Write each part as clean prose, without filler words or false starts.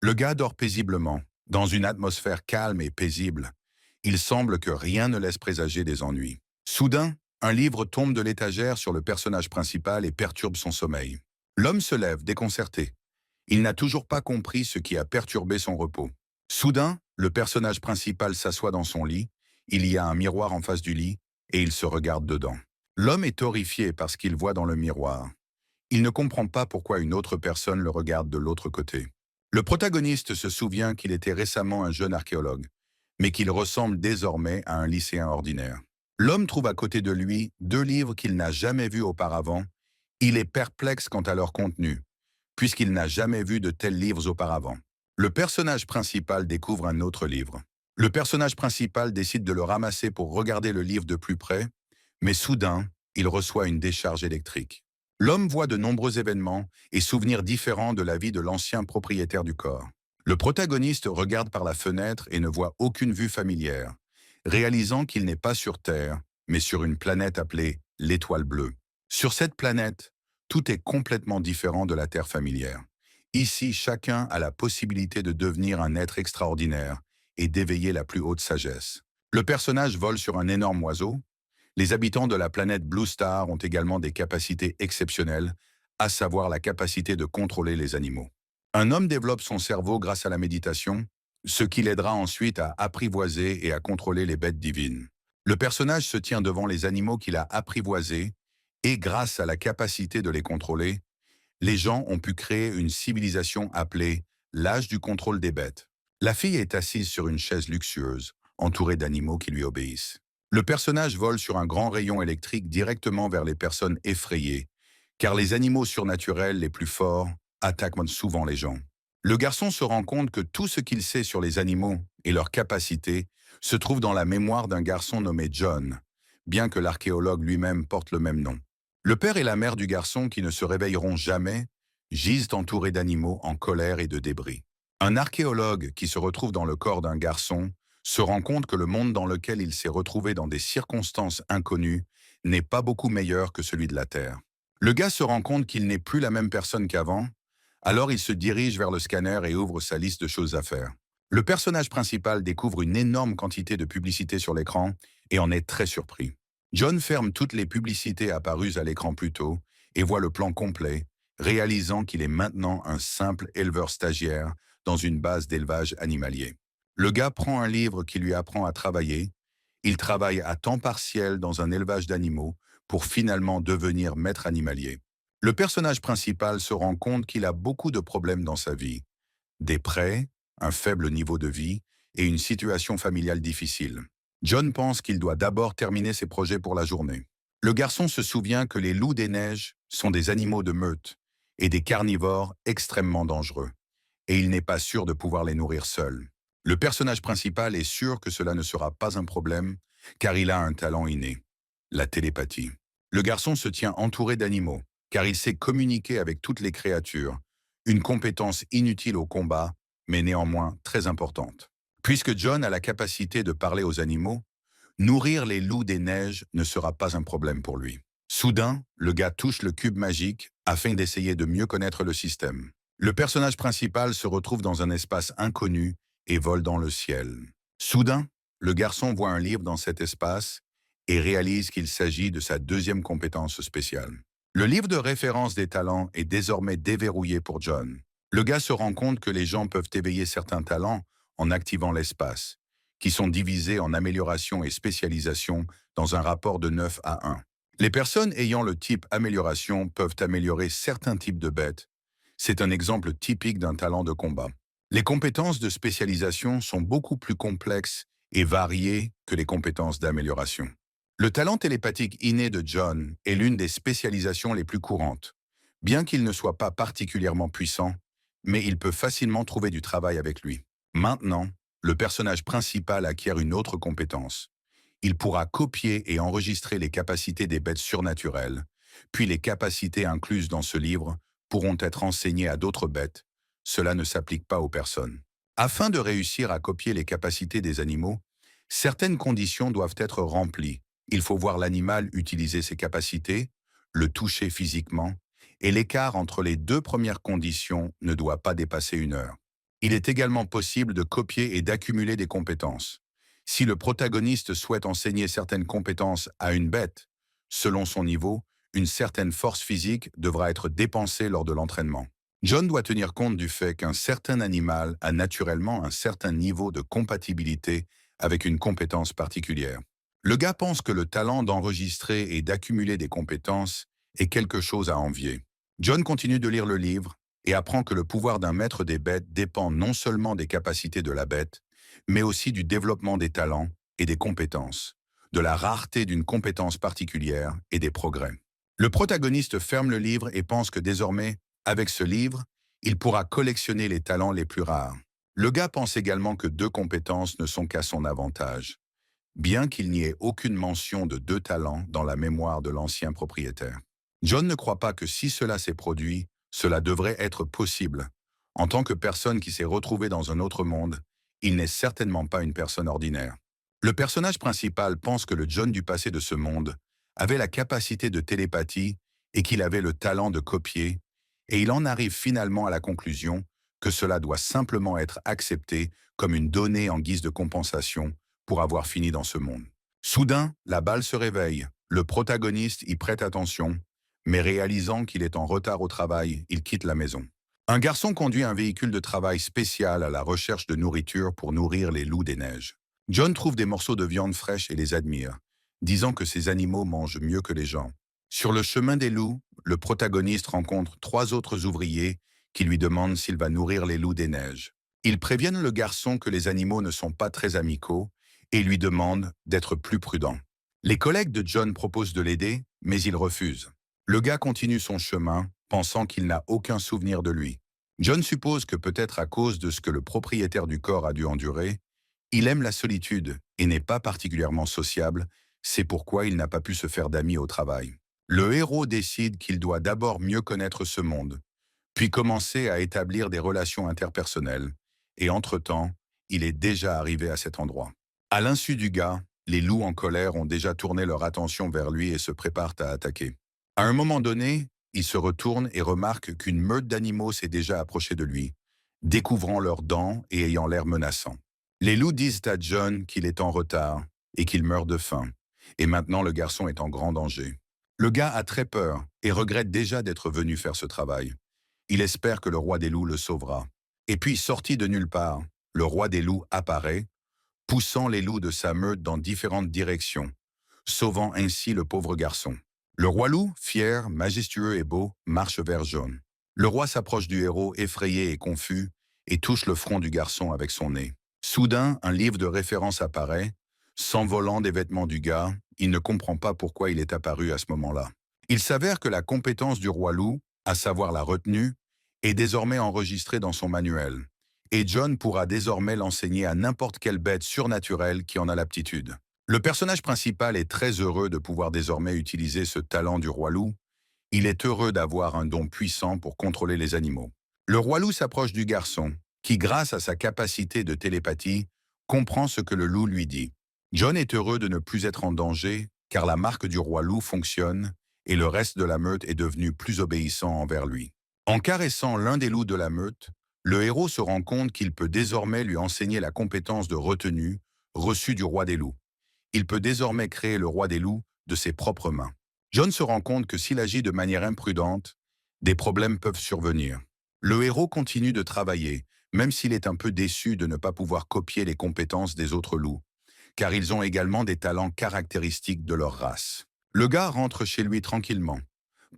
Le gars dort paisiblement, dans une atmosphère calme et paisible. Il semble que rien ne laisse présager des ennuis. Soudain, un livre tombe de l'étagère sur le personnage principal et perturbe son sommeil. L'homme se lève, déconcerté. Il n'a toujours pas compris ce qui a perturbé son repos. Soudain, le personnage principal s'assoit dans son lit, il y a un miroir en face du lit, et il se regarde dedans. L'homme est horrifié par ce qu'il voit dans le miroir. Il ne comprend pas pourquoi une autre personne le regarde de l'autre côté. Le protagoniste se souvient qu'il était récemment un jeune archéologue, mais qu'il ressemble désormais à un lycéen ordinaire. L'homme trouve à côté de lui 2 livres qu'il n'a jamais vus auparavant. Il est perplexe quant à leur contenu, puisqu'il n'a jamais vu de tels livres auparavant. Le personnage principal découvre un autre livre. Le personnage principal décide de le ramasser pour regarder le livre de plus près, mais soudain, il reçoit une décharge électrique. L'homme voit de nombreux événements et souvenirs différents de la vie de l'ancien propriétaire du corps. Le protagoniste regarde par la fenêtre et ne voit aucune vue familière, réalisant qu'il n'est pas sur Terre, mais sur une planète appelée l'Étoile bleue. Sur cette planète, tout est complètement différent de la Terre familière. Ici, chacun a la possibilité de devenir un être extraordinaire et d'éveiller la plus haute sagesse. Le personnage vole sur un énorme oiseau. Les habitants de la planète Blue Star ont également des capacités exceptionnelles, à savoir la capacité de contrôler les animaux. Un homme développe son cerveau grâce à la méditation, ce qui l'aidera ensuite à apprivoiser et à contrôler les bêtes divines. Le personnage se tient devant les animaux qu'il a apprivoisés et grâce à la capacité de les contrôler, les gens ont pu créer une civilisation appelée l'âge du contrôle des bêtes. La fille est assise sur une chaise luxueuse, entourée d'animaux qui lui obéissent. Le personnage vole sur un grand rayon électrique directement vers les personnes effrayées, car les animaux surnaturels les plus forts attaquent souvent les gens. Le garçon se rend compte que tout ce qu'il sait sur les animaux et leurs capacités se trouve dans la mémoire d'un garçon nommé John, bien que l'archéologue lui-même porte le même nom. Le père et la mère du garçon, qui ne se réveilleront jamais, gisent entourés d'animaux en colère et de débris. Un archéologue qui se retrouve dans le corps d'un garçon se rend compte que le monde dans lequel il s'est retrouvé dans des circonstances inconnues n'est pas beaucoup meilleur que celui de la Terre. Le gars se rend compte qu'il n'est plus la même personne qu'avant, alors il se dirige vers le scanner et ouvre sa liste de choses à faire. Le personnage principal découvre une énorme quantité de publicité sur l'écran et en est très surpris. John ferme toutes les publicités apparues à l'écran plus tôt et voit le plan complet, réalisant qu'il est maintenant un simple éleveur stagiaire dans une base d'élevage animalier. Le gars prend un livre qui lui apprend à travailler. Il travaille à temps partiel dans un élevage d'animaux pour finalement devenir maître animalier. Le personnage principal se rend compte qu'il a beaucoup de problèmes dans sa vie. Des prêts, un faible niveau de vie et une situation familiale difficile. John pense qu'il doit d'abord terminer ses projets pour la journée. Le garçon se souvient que les loups des neiges sont des animaux de meute et des carnivores extrêmement dangereux, et il n'est pas sûr de pouvoir les nourrir seul. Le personnage principal est sûr que cela ne sera pas un problème, car il a un talent inné, la télépathie. Le garçon se tient entouré d'animaux, car il sait communiquer avec toutes les créatures, une compétence inutile au combat, mais néanmoins très importante. Puisque John a la capacité de parler aux animaux, nourrir les loups des neiges ne sera pas un problème pour lui. Soudain, le gars touche le cube magique afin d'essayer de mieux connaître le système. Le personnage principal se retrouve dans un espace inconnu et vole dans le ciel. Soudain, le garçon voit un livre dans cet espace et réalise qu'il s'agit de sa deuxième compétence spéciale. Le livre de référence des talents est désormais déverrouillé pour John. Le gars se rend compte que les gens peuvent éveiller certains talents en activant l'espace, qui sont divisés en amélioration et spécialisation dans un rapport de 9 à 1. Les personnes ayant le type amélioration peuvent améliorer certains types de bêtes. C'est un exemple typique d'un talent de combat. Les compétences de spécialisation sont beaucoup plus complexes et variées que les compétences d'amélioration. Le talent télépathique inné de John est l'une des spécialisations les plus courantes. Bien qu'il ne soit pas particulièrement puissant, mais il peut facilement trouver du travail avec lui. Maintenant, le personnage principal acquiert une autre compétence. Il pourra copier et enregistrer les capacités des bêtes surnaturelles, puis les capacités incluses dans ce livre pourront être enseignées à d'autres bêtes. Cela ne s'applique pas aux personnes. Afin de réussir à copier les capacités des animaux, certaines conditions doivent être remplies. Il faut voir l'animal utiliser ses capacités, le toucher physiquement, et l'écart entre les 2 premières conditions ne doit pas dépasser 1 heure. Il est également possible de copier et d'accumuler des compétences. Si le protagoniste souhaite enseigner certaines compétences à une bête, selon son niveau, une certaine force physique devra être dépensée lors de l'entraînement. John doit tenir compte du fait qu'un certain animal a naturellement un certain niveau de compatibilité avec une compétence particulière. Le gars pense que le talent d'enregistrer et d'accumuler des compétences est quelque chose à envier. John continue de lire le livre et apprend que le pouvoir d'un maître des bêtes dépend non seulement des capacités de la bête, mais aussi du développement des talents et des compétences, de la rareté d'une compétence particulière et des progrès. Le protagoniste ferme le livre et pense que désormais, avec ce livre, il pourra collectionner les talents les plus rares. Le gars pense également que 2 compétences ne sont qu'à son avantage, bien qu'il n'y ait aucune mention de 2 talents dans la mémoire de l'ancien propriétaire. John ne croit pas que si cela s'est produit, cela devrait être possible. En tant que personne qui s'est retrouvée dans un autre monde, il n'est certainement pas une personne ordinaire. Le personnage principal pense que le John du passé de ce monde avait la capacité de télépathie et qu'il avait le talent de copier, et il en arrive finalement à la conclusion que cela doit simplement être accepté comme une donnée en guise de compensation pour avoir fini dans ce monde. Soudain, la balle se réveille, le protagoniste y prête attention, mais réalisant qu'il est en retard au travail, il quitte la maison. Un garçon conduit un véhicule de travail spécial à la recherche de nourriture pour nourrir les loups des neiges. John trouve des morceaux de viande fraîche et les admire, disant que ces animaux mangent mieux que les gens. Sur le chemin des loups, le protagoniste rencontre 3 autres ouvriers qui lui demandent s'il va nourrir les loups des neiges. Ils préviennent le garçon que les animaux ne sont pas très amicaux et lui demandent d'être plus prudent. Les collègues de John proposent de l'aider, mais il refuse. Le gars continue son chemin, pensant qu'il n'a aucun souvenir de lui. John suppose que peut-être à cause de ce que le propriétaire du corps a dû endurer, il aime la solitude et n'est pas particulièrement sociable, c'est pourquoi il n'a pas pu se faire d'amis au travail. Le héros décide qu'il doit d'abord mieux connaître ce monde, puis commencer à établir des relations interpersonnelles, et entre-temps, il est déjà arrivé à cet endroit. À l'insu du gars, les loups en colère ont déjà tourné leur attention vers lui et se préparent à attaquer. À un moment donné, il se retourne et remarque qu'une meute d'animaux s'est déjà approchée de lui, découvrant leurs dents et ayant l'air menaçant. Les loups disent à John qu'il est en retard et qu'il meurt de faim, et maintenant le garçon est en grand danger. Le gars a très peur et regrette déjà d'être venu faire ce travail. Il espère que le roi des loups le sauvera. Et puis, sorti de nulle part, le roi des loups apparaît, poussant les loups de sa meute dans différentes directions, sauvant ainsi le pauvre garçon. Le roi loup, fier, majestueux et beau, marche vers John. Le roi s'approche du héros, effrayé et confus, et touche le front du garçon avec son nez. Soudain, un livre de référence apparaît, s'envolant des vêtements du gars, il ne comprend pas pourquoi il est apparu à ce moment-là. Il s'avère que la compétence du roi loup, à savoir la retenue, est désormais enregistrée dans son manuel, et John pourra désormais l'enseigner à n'importe quelle bête surnaturelle qui en a l'aptitude. Le personnage principal est très heureux de pouvoir désormais utiliser ce talent du roi loup. Il est heureux d'avoir un don puissant pour contrôler les animaux. Le roi loup s'approche du garçon, qui, grâce à sa capacité de télépathie, comprend ce que le loup lui dit. John est heureux de ne plus être en danger, car la marque du roi loup fonctionne, et le reste de la meute est devenu plus obéissant envers lui. En caressant l'un des loups de la meute, le héros se rend compte qu'il peut désormais lui enseigner la compétence de retenue reçue du roi des loups. Il peut désormais créer le roi des loups de ses propres mains. John se rend compte que s'il agit de manière imprudente, des problèmes peuvent survenir. Le héros continue de travailler, même s'il est un peu déçu de ne pas pouvoir copier les compétences des autres loups, car ils ont également des talents caractéristiques de leur race. Le gars rentre chez lui tranquillement,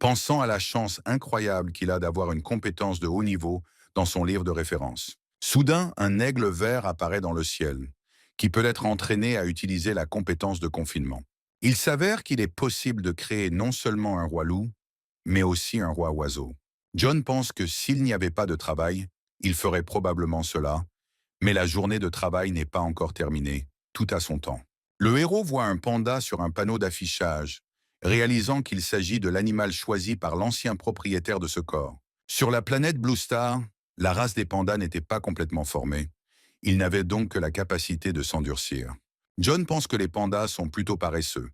pensant à la chance incroyable qu'il a d'avoir une compétence de haut niveau dans son livre de référence. Soudain, un aigle vert apparaît dans le ciel, qui peut être entraîné à utiliser la compétence de confinement. Il s'avère qu'il est possible de créer non seulement un roi loup, mais aussi un roi oiseau. John pense que s'il n'y avait pas de travail, il ferait probablement cela, mais la journée de travail n'est pas encore terminée, tout à son temps. Le héros voit un panda sur un panneau d'affichage, réalisant qu'il s'agit de l'animal choisi par l'ancien propriétaire de ce corps. Sur la planète Blue Star, la race des pandas n'était pas complètement formée. Ils n'avaient donc que la capacité de s'endurcir. John pense que les pandas sont plutôt paresseux.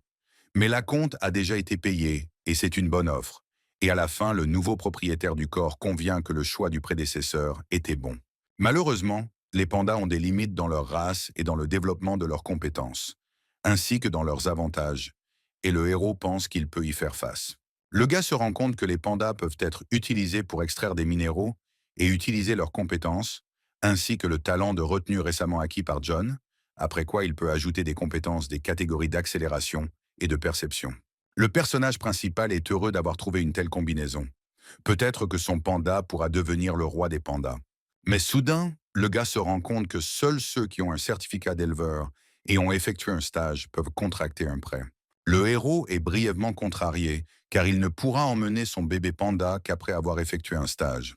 Mais l'acompte a déjà été payé, et c'est une bonne offre. Et à la fin, le nouveau propriétaire du corps convient que le choix du prédécesseur était bon. Malheureusement, les pandas ont des limites dans leur race et dans le développement de leurs compétences, ainsi que dans leurs avantages, et le héros pense qu'il peut y faire face. Le gars se rend compte que les pandas peuvent être utilisés pour extraire des minéraux et utiliser leurs compétences, ainsi que le talent de retenue récemment acquis par John, après quoi il peut ajouter des compétences des catégories d'accélération et de perception. Le personnage principal est heureux d'avoir trouvé une telle combinaison. Peut-être que son panda pourra devenir le roi des pandas. Mais soudain, le gars se rend compte que seuls ceux qui ont un certificat d'éleveur et ont effectué un stage peuvent contracter un prêt. Le héros est brièvement contrarié, car il ne pourra emmener son bébé panda qu'après avoir effectué un stage,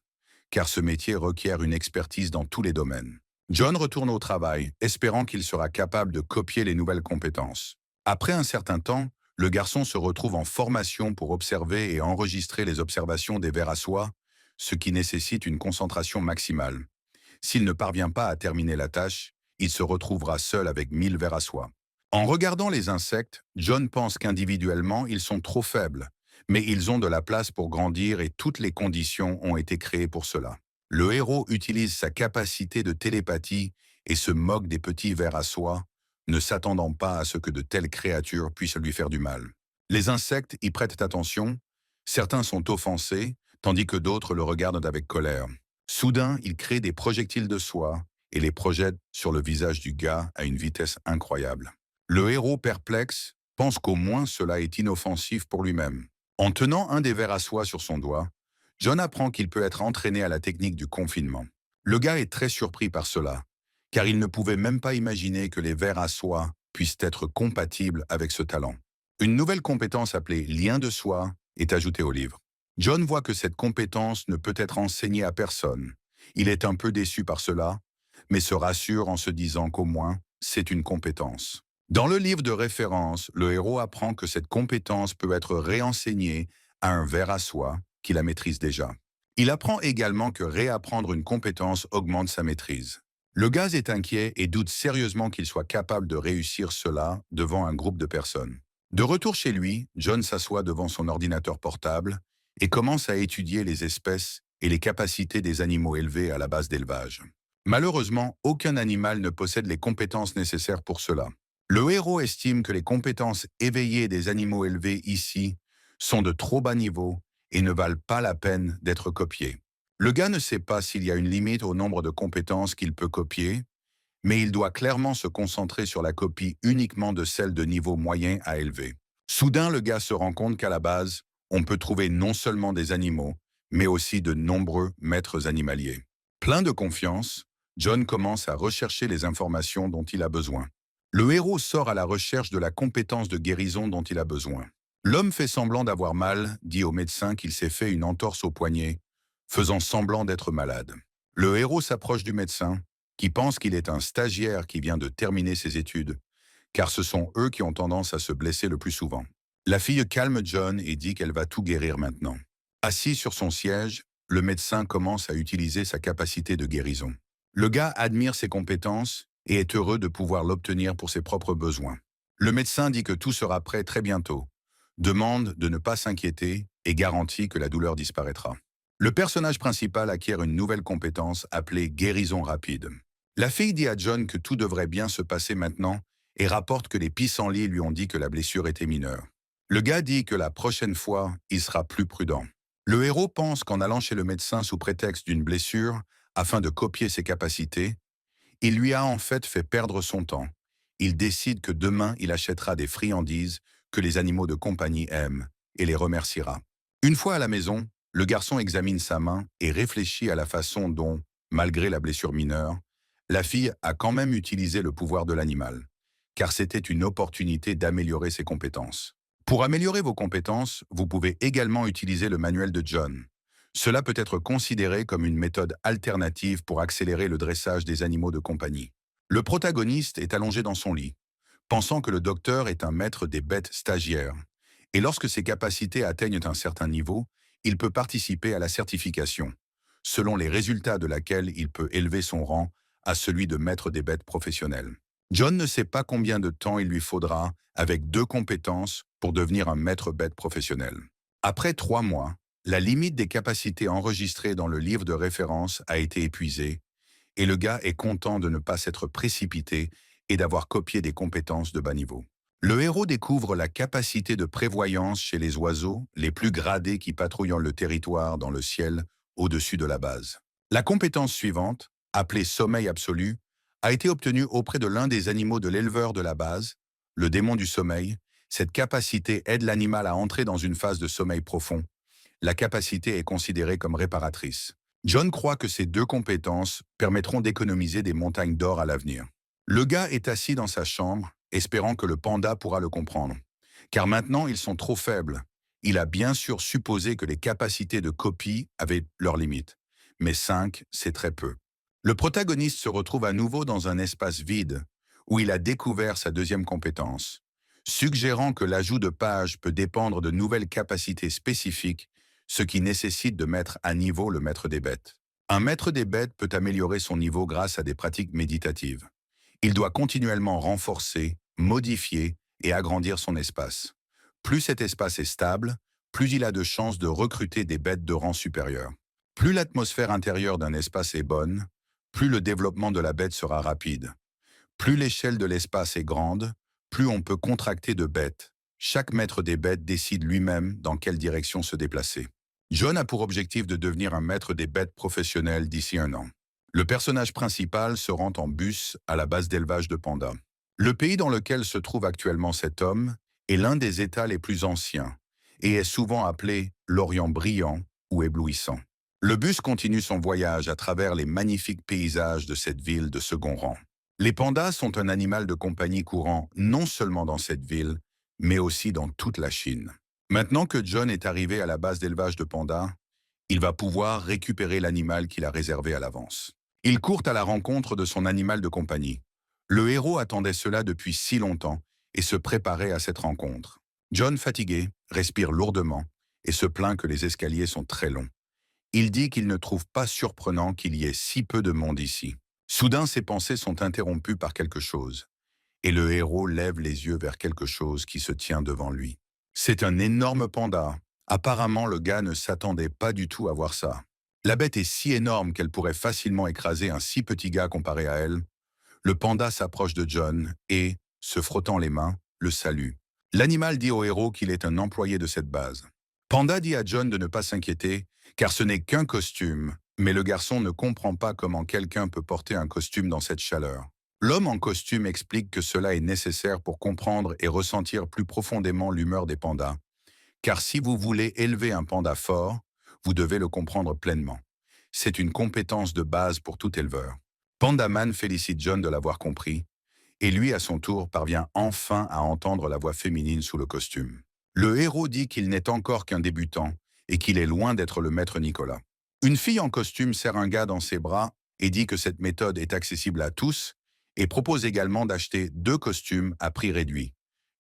car ce métier requiert une expertise dans tous les domaines. John retourne au travail, espérant qu'il sera capable de copier les nouvelles compétences. Après un certain temps, le garçon se retrouve en formation pour observer et enregistrer les observations des vers à soie, ce qui nécessite une concentration maximale. S'il ne parvient pas à terminer la tâche, il se retrouvera seul avec 1000 vers à soie. En regardant les insectes, John pense qu'individuellement, ils sont trop faibles, mais ils ont de la place pour grandir et toutes les conditions ont été créées pour cela. Le héros utilise sa capacité de télépathie et se moque des petits vers à soie, ne s'attendant pas à ce que de telles créatures puissent lui faire du mal. Les insectes y prêtent attention, certains sont offensés, tandis que d'autres le regardent avec colère. Soudain, il crée des projectiles de soie et les projette sur le visage du gars à une vitesse incroyable. Le héros perplexe pense qu'au moins cela est inoffensif pour lui-même. En tenant un des vers à soie sur son doigt, John apprend qu'il peut être entraîné à la technique du confinement. Le gars est très surpris par cela, car il ne pouvait même pas imaginer que les vers à soie puissent être compatibles avec ce talent. Une nouvelle compétence appelée lien de soie est ajoutée au livre. John voit que cette compétence ne peut être enseignée à personne. Il est un peu déçu par cela, mais se rassure en se disant qu'au moins, c'est une compétence. Dans le livre de référence, le héros apprend que cette compétence peut être réenseignée à un ver à soie qui la maîtrise déjà. Il apprend également que réapprendre une compétence augmente sa maîtrise. Le gars est inquiet et doute sérieusement qu'il soit capable de réussir cela devant un groupe de personnes. De retour chez lui, John s'assoit devant son ordinateur portable et commence à étudier les espèces et les capacités des animaux élevés à la base d'élevage. Malheureusement, aucun animal ne possède les compétences nécessaires pour cela. Le héros estime que les compétences éveillées des animaux élevés ici sont de trop bas niveau et ne valent pas la peine d'être copiées. Le gars ne sait pas s'il y a une limite au nombre de compétences qu'il peut copier, mais il doit clairement se concentrer sur la copie uniquement de celles de niveau moyen à élevé. Soudain, le gars se rend compte qu'à la base, on peut trouver non seulement des animaux, mais aussi de nombreux maîtres animaliers. Plein de confiance, John commence à rechercher les informations dont il a besoin. Le héros sort à la recherche de la compétence de guérison dont il a besoin. L'homme fait semblant d'avoir mal, dit au médecin qu'il s'est fait une entorse au poignet, faisant semblant d'être malade. Le héros s'approche du médecin, qui pense qu'il est un stagiaire qui vient de terminer ses études, car ce sont eux qui ont tendance à se blesser le plus souvent. La fille calme John et dit qu'elle va tout guérir maintenant. Assis sur son siège, le médecin commence à utiliser sa capacité de guérison. Le gars admire ses compétences et est heureux de pouvoir l'obtenir pour ses propres besoins. Le médecin dit que tout sera prêt très bientôt, demande de ne pas s'inquiéter et garantit que la douleur disparaîtra. Le personnage principal acquiert une nouvelle compétence appelée guérison rapide. La fille dit à John que tout devrait bien se passer maintenant et rapporte que les pissenlits lui ont dit que la blessure était mineure. Le gars dit que la prochaine fois, il sera plus prudent. Le héros pense qu'en allant chez le médecin sous prétexte d'une blessure, afin de copier ses capacités, il lui a en fait perdre son temps. Il décide que demain, il achètera des friandises que les animaux de compagnie aiment et les remerciera. Une fois à la maison, le garçon examine sa main et réfléchit à la façon dont, malgré la blessure mineure, la fille a quand même utilisé le pouvoir de l'animal, car c'était une opportunité d'améliorer ses compétences. Pour améliorer vos compétences, vous pouvez également utiliser le manuel de John. Cela peut être considéré comme une méthode alternative pour accélérer le dressage des animaux de compagnie. Le protagoniste est allongé dans son lit, pensant que le docteur est un maître des bêtes stagiaires. Et lorsque ses capacités atteignent un certain niveau, il peut participer à la certification, selon les résultats de laquelle il peut élever son rang à celui de maître des bêtes professionnels. John ne sait pas combien de temps il lui faudra, avec 2 compétences, pour devenir un maître bête professionnel. Après 3 mois, la limite des capacités enregistrées dans le livre de référence a été épuisée et le gars est content de ne pas s'être précipité et d'avoir copié des compétences de bas niveau. Le héros découvre la capacité de prévoyance chez les oiseaux les plus gradés qui patrouillent le territoire dans le ciel au-dessus de la base. La compétence suivante, appelée sommeil absolu, a été obtenue auprès de l'un des animaux de l'éleveur de la base, le démon du sommeil. Cette capacité aide l'animal à entrer dans une phase de sommeil profond. La capacité est considérée comme réparatrice. John croit que ces deux compétences permettront d'économiser des montagnes d'or à l'avenir. Le gars est assis dans sa chambre, espérant que le panda pourra le comprendre. Car maintenant, ils sont trop faibles. Il a bien sûr supposé que les capacités de copie avaient leurs limites. Mais 5, c'est très peu. Le protagoniste se retrouve à nouveau dans un espace vide, où il a découvert sa deuxième compétence, suggérant que l'ajout de pages peut dépendre de nouvelles capacités spécifiques, ce qui nécessite de mettre à niveau le maître des bêtes. Un maître des bêtes peut améliorer son niveau grâce à des pratiques méditatives. Il doit continuellement renforcer, modifier et agrandir son espace. Plus cet espace est stable, plus il a de chances de recruter des bêtes de rang supérieur. Plus l'atmosphère intérieure d'un espace est bonne, plus le développement de la bête sera rapide. Plus l'échelle de l'espace est grande, plus on peut contracter de bêtes. Chaque maître des bêtes décide lui-même dans quelle direction se déplacer. John a pour objectif de devenir un maître des bêtes professionnel d'ici 1 an. Le personnage principal se rend en bus à la base d'élevage de pandas. Le pays dans lequel se trouve actuellement cet homme est l'un des États les plus anciens et est souvent appelé l'Orient brillant ou éblouissant. Le bus continue son voyage à travers les magnifiques paysages de cette ville de second rang. Les pandas sont un animal de compagnie courant non seulement dans cette ville, mais aussi dans toute la Chine. Maintenant que John est arrivé à la base d'élevage de pandas, il va pouvoir récupérer l'animal qu'il a réservé à l'avance. Il court à la rencontre de son animal de compagnie. Le héros attendait cela depuis si longtemps et se préparait à cette rencontre. John, fatigué, respire lourdement et se plaint que les escaliers sont très longs. Il dit qu'il ne trouve pas surprenant qu'il y ait si peu de monde ici. Soudain, ses pensées sont interrompues par quelque chose, et le héros lève les yeux vers quelque chose qui se tient devant lui. C'est un énorme panda. Apparemment, le gars ne s'attendait pas du tout à voir ça. La bête est si énorme qu'elle pourrait facilement écraser un si petit gars comparé à elle. Le panda s'approche de John et, se frottant les mains, le salue. L'animal dit au héros qu'il est un employé de cette base. Panda dit à John de ne pas s'inquiéter, car ce n'est qu'un costume, mais le garçon ne comprend pas comment quelqu'un peut porter un costume dans cette chaleur. L'homme en costume explique que cela est nécessaire pour comprendre et ressentir plus profondément l'humeur des pandas, car si vous voulez élever un panda fort, vous devez le comprendre pleinement. C'est une compétence de base pour tout éleveur. Pandaman félicite John de l'avoir compris, et lui, à son tour, parvient enfin à entendre la voix féminine sous le costume. Le héros dit qu'il n'est encore qu'un débutant et qu'il est loin d'être le maître Nicolas. Une fille en costume serre un gars dans ses bras et dit que cette méthode est accessible à tous et propose également d'acheter 2 costumes à prix réduit.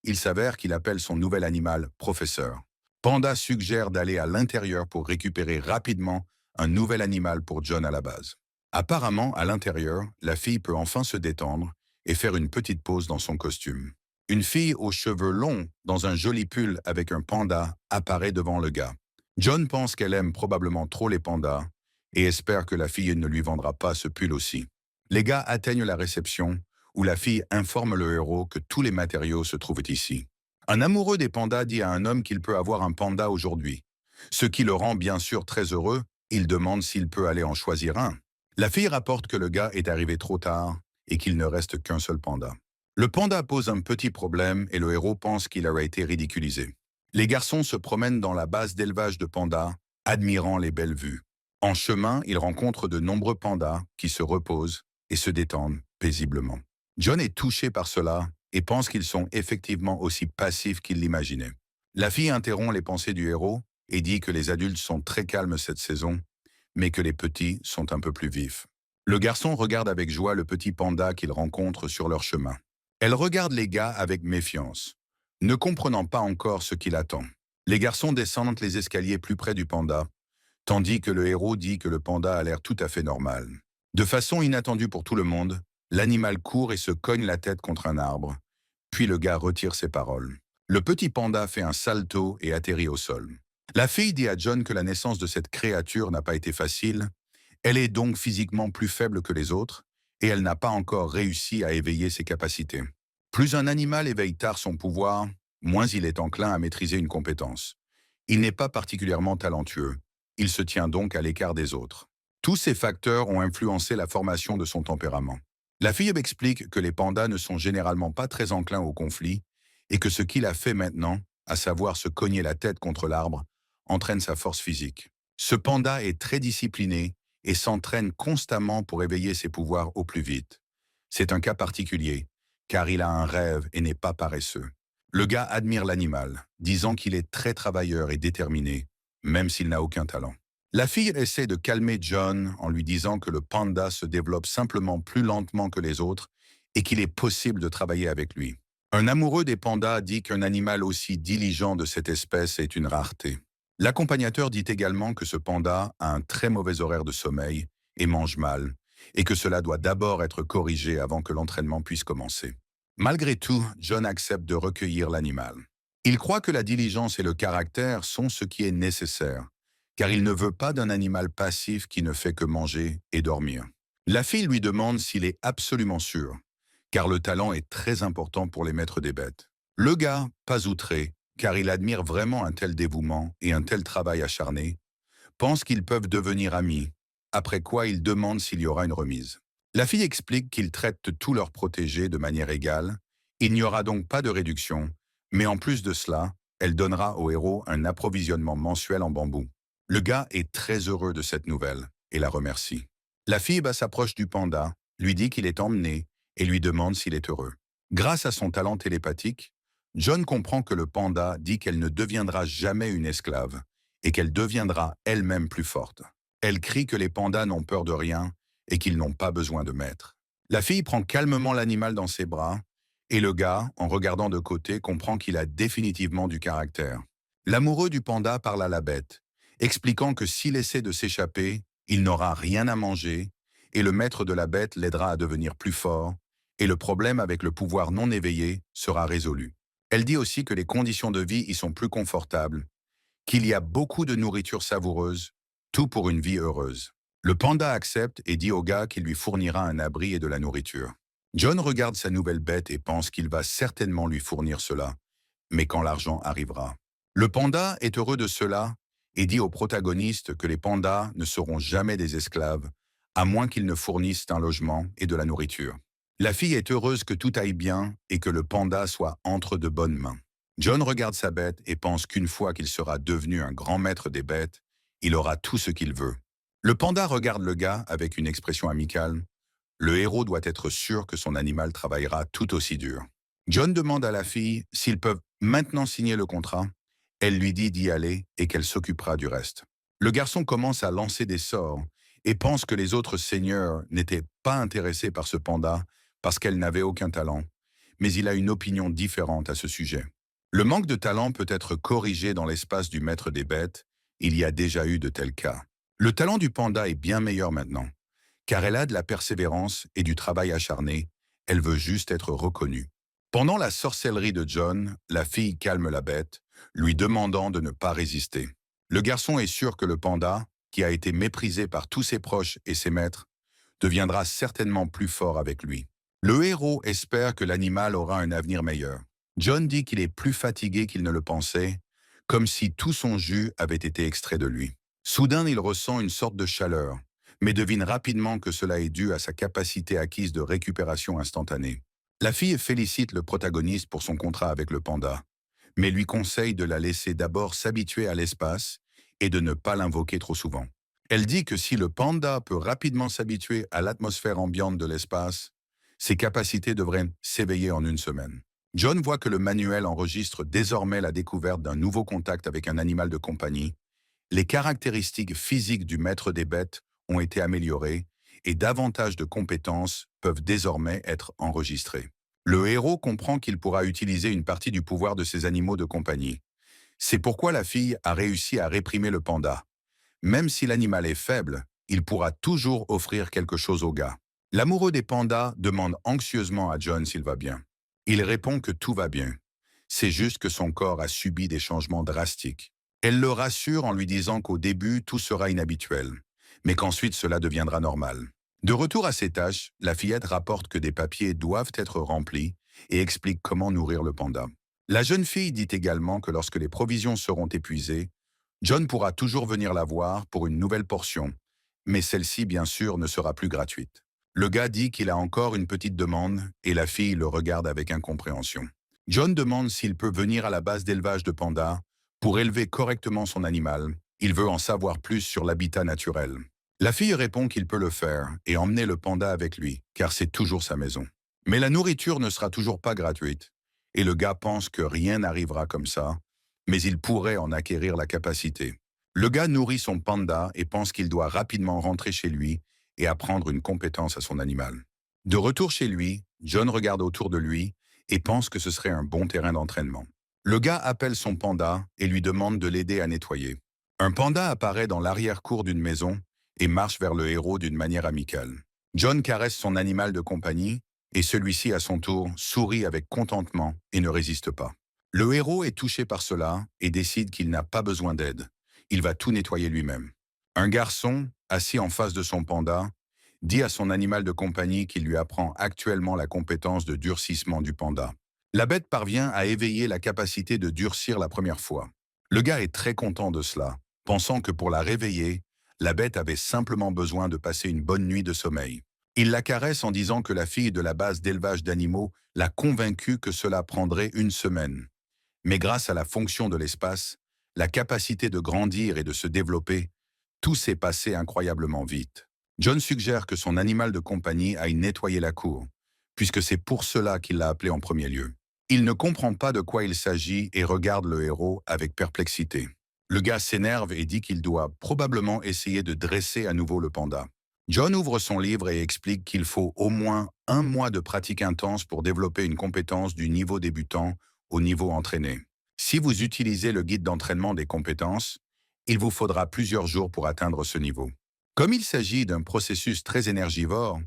Il s'avère qu'il appelle son nouvel animal professeur. Panda suggère d'aller à l'intérieur pour récupérer rapidement un nouvel animal pour John à la base. Apparemment, à l'intérieur, la fille peut enfin se détendre et faire une petite pause dans son costume. Une fille aux cheveux longs, dans un joli pull avec un panda, apparaît devant le gars. John pense qu'elle aime probablement trop les pandas et espère que la fille ne lui vendra pas ce pull aussi. Les gars atteignent la réception, où la fille informe le héros que tous les matériaux se trouvent ici. Un amoureux des pandas dit à un homme qu'il peut avoir un panda aujourd'hui. Ce qui le rend bien sûr très heureux, il demande s'il peut aller en choisir un. La fille rapporte que le gars est arrivé trop tard et qu'il ne reste qu'un seul panda. Le panda pose un petit problème et le héros pense qu'il aurait été ridiculisé. Les garçons se promènent dans la base d'élevage de pandas, admirant les belles vues. En chemin, ils rencontrent de nombreux pandas qui se reposent et se détendent paisiblement. John est touché par cela et pense qu'ils sont effectivement aussi passifs qu'il l'imaginait. La fille interrompt les pensées du héros et dit que les adultes sont très calmes cette saison, mais que les petits sont un peu plus vifs. Le garçon regarde avec joie le petit panda qu'il rencontre sur leur chemin. Elle regarde les gars avec méfiance, ne comprenant pas encore ce qu'il attend. Les garçons descendent les escaliers plus près du panda, tandis que le héros dit que le panda a l'air tout à fait normal. De façon inattendue pour tout le monde, l'animal court et se cogne la tête contre un arbre, puis le gars retire ses paroles. Le petit panda fait un salto et atterrit au sol. La fille dit à John que la naissance de cette créature n'a pas été facile Elle est donc physiquement plus faible que les autres, et elle n'a pas encore réussi à éveiller ses capacités. Plus un animal éveille tard son pouvoir, moins il est enclin à maîtriser une compétence. Il n'est pas particulièrement talentueux. Il se tient donc à l'écart des autres. Tous ces facteurs ont influencé la formation de son tempérament. La fille explique que les pandas ne sont généralement pas très enclins au conflit et que ce qu'il a fait maintenant, à savoir se cogner la tête contre l'arbre, entraîne sa force physique. Ce panda est très discipliné et s'entraîne constamment pour éveiller ses pouvoirs au plus vite. C'est un cas particulier, car il a un rêve et n'est pas paresseux. Le gars admire l'animal, disant qu'il est très travailleur et déterminé, même s'il n'a aucun talent. La fille essaie de calmer John en lui disant que le panda se développe simplement plus lentement que les autres et qu'il est possible de travailler avec lui. Un amoureux des pandas dit qu'un animal aussi diligent de cette espèce est une rareté. L'accompagnateur dit également que ce panda a un très mauvais horaire de sommeil et mange mal, et que cela doit d'abord être corrigé avant que l'entraînement puisse commencer. Malgré tout, John accepte de recueillir l'animal. Il croit que la diligence et le caractère sont ce qui est nécessaire, car il ne veut pas d'un animal passif qui ne fait que manger et dormir. La fille lui demande s'il est absolument sûr, car le talent est très important pour les maîtres des bêtes. Le gars, pas outré, car il admire vraiment un tel dévouement et un tel travail acharné, pense qu'ils peuvent devenir amis, après quoi il demande s'il y aura une remise. La fille explique qu'ils traitent tous leurs protégés de manière égale, il n'y aura donc pas de réduction, mais en plus de cela, elle donnera au héros un approvisionnement mensuel en bambou. Le gars est très heureux de cette nouvelle et la remercie. La fille s'approche du panda, lui dit qu'il est emmené et lui demande s'il est heureux. Grâce à son talent télépathique, John comprend que le panda dit qu'elle ne deviendra jamais une esclave et qu'elle deviendra elle-même plus forte. Elle crie que les pandas n'ont peur de rien et qu'ils n'ont pas besoin de maître. La fille prend calmement l'animal dans ses bras et le gars, en regardant de côté, comprend qu'il a définitivement du caractère. L'amoureux du panda parle à la bête, expliquant que s'il essaie de s'échapper, il n'aura rien à manger et le maître de la bête l'aidera à devenir plus fort et le problème avec le pouvoir non éveillé sera résolu. Elle dit aussi que les conditions de vie y sont plus confortables, qu'il y a beaucoup de nourriture savoureuse, tout pour une vie heureuse. Le panda accepte et dit au gars qu'il lui fournira un abri et de la nourriture. John regarde sa nouvelle bête et pense qu'il va certainement lui fournir cela, mais quand l'argent arrivera. Le panda est heureux de cela et dit au protagoniste que les pandas ne seront jamais des esclaves, à moins qu'ils ne fournissent un logement et de la nourriture. La fille est heureuse que tout aille bien et que le panda soit entre de bonnes mains. John regarde sa bête et pense qu'une fois qu'il sera devenu un grand maître des bêtes, il aura tout ce qu'il veut. Le panda regarde le gars avec une expression amicale. Le héros doit être sûr que son animal travaillera tout aussi dur. John demande à la fille s'ils peuvent maintenant signer le contrat. Elle lui dit d'y aller et qu'elle s'occupera du reste. Le garçon commence à lancer des sorts et pense que les autres seigneurs n'étaient pas intéressés par ce panda parce qu'elle n'avait aucun talent, mais il a une opinion différente à ce sujet. Le manque de talent peut être corrigé dans l'espace du maître des bêtes, il y a déjà eu de tels cas. Le talent du panda est bien meilleur maintenant, car elle a de la persévérance et du travail acharné, elle veut juste être reconnue. Pendant la sorcellerie de John, la fille calme la bête, lui demandant de ne pas résister. Le garçon est sûr que le panda, qui a été méprisé par tous ses proches et ses maîtres, deviendra certainement plus fort avec lui. Le héros espère que l'animal aura un avenir meilleur. John dit qu'il est plus fatigué qu'il ne le pensait, comme si tout son jus avait été extrait de lui. Soudain, il ressent une sorte de chaleur, mais devine rapidement que cela est dû à sa capacité acquise de récupération instantanée. La fille félicite le protagoniste pour son contrat avec le panda, mais lui conseille de la laisser d'abord s'habituer à l'espace et de ne pas l'invoquer trop souvent. Elle dit que si le panda peut rapidement s'habituer à l'atmosphère ambiante de l'espace, ses capacités devraient s'éveiller en une semaine. John voit que le manuel enregistre désormais la découverte d'un nouveau contact avec un animal de compagnie. Les caractéristiques physiques du maître des bêtes ont été améliorées et davantage de compétences peuvent désormais être enregistrées. Le héros comprend qu'il pourra utiliser une partie du pouvoir de ses animaux de compagnie. C'est pourquoi la fille a réussi à réprimer le panda. Même si l'animal est faible, il pourra toujours offrir quelque chose au gars. L'amoureux des pandas demande anxieusement à John s'il va bien. Il répond que tout va bien. C'est juste que son corps a subi des changements drastiques. Elle le rassure en lui disant qu'au début, tout sera inhabituel, mais qu'ensuite cela deviendra normal. De retour à ses tâches, la fillette rapporte que des papiers doivent être remplis et explique comment nourrir le panda. La jeune fille dit également que lorsque les provisions seront épuisées, John pourra toujours venir la voir pour une nouvelle portion, mais celle-ci, bien sûr, ne sera plus gratuite. Le gars dit qu'il a encore une petite demande et la fille le regarde avec incompréhension. John demande s'il peut venir à la base d'élevage de pandas pour élever correctement son animal. Il veut en savoir plus sur l'habitat naturel. La fille répond qu'il peut le faire et emmener le panda avec lui, car c'est toujours sa maison. Mais la nourriture ne sera toujours pas gratuite, et le gars pense que rien n'arrivera comme ça, mais il pourrait en acquérir la capacité. Le gars nourrit son panda et pense qu'il doit rapidement rentrer chez lui et apprendre une compétence à son animal. De retour chez lui, John regarde autour de lui et pense que ce serait un bon terrain d'entraînement. Le gars appelle son panda et lui demande de l'aider à nettoyer. Un panda apparaît dans l'arrière-cour d'une maison et marche vers le héros d'une manière amicale. John caresse son animal de compagnie et celui-ci, à son tour, sourit avec contentement et ne résiste pas. Le héros est touché par cela et décide qu'il n'a pas besoin d'aide. Il va tout nettoyer lui-même. Un garçon, assis en face de son panda, dit à son animal de compagnie qu'il lui apprend actuellement la compétence de durcissement du panda. La bête parvient à éveiller la capacité de durcir la première fois. Le gars est très content de cela, pensant que pour la réveiller, la bête avait simplement besoin de passer une bonne nuit de sommeil. Il la caresse en disant que la fille de la base d'élevage d'animaux l'a convaincu que cela prendrait une semaine. Mais grâce à la fonction de l'espace, la capacité de grandir et de se développer, tout s'est passé incroyablement vite. John suggère que son animal de compagnie aille nettoyer la cour, puisque c'est pour cela qu'il l'a appelé en premier lieu. Il ne comprend pas de quoi il s'agit et regarde le héros avec perplexité. Le gars s'énerve et dit qu'il doit probablement essayer de dresser à nouveau le panda. John ouvre son livre et explique qu'il faut au moins 1 mois de pratique intense pour développer une compétence du niveau débutant au niveau entraîné. Si vous utilisez le guide d'entraînement des compétences, il vous faudra plusieurs jours pour atteindre ce niveau. Comme il s'agit d'un processus très énergivore,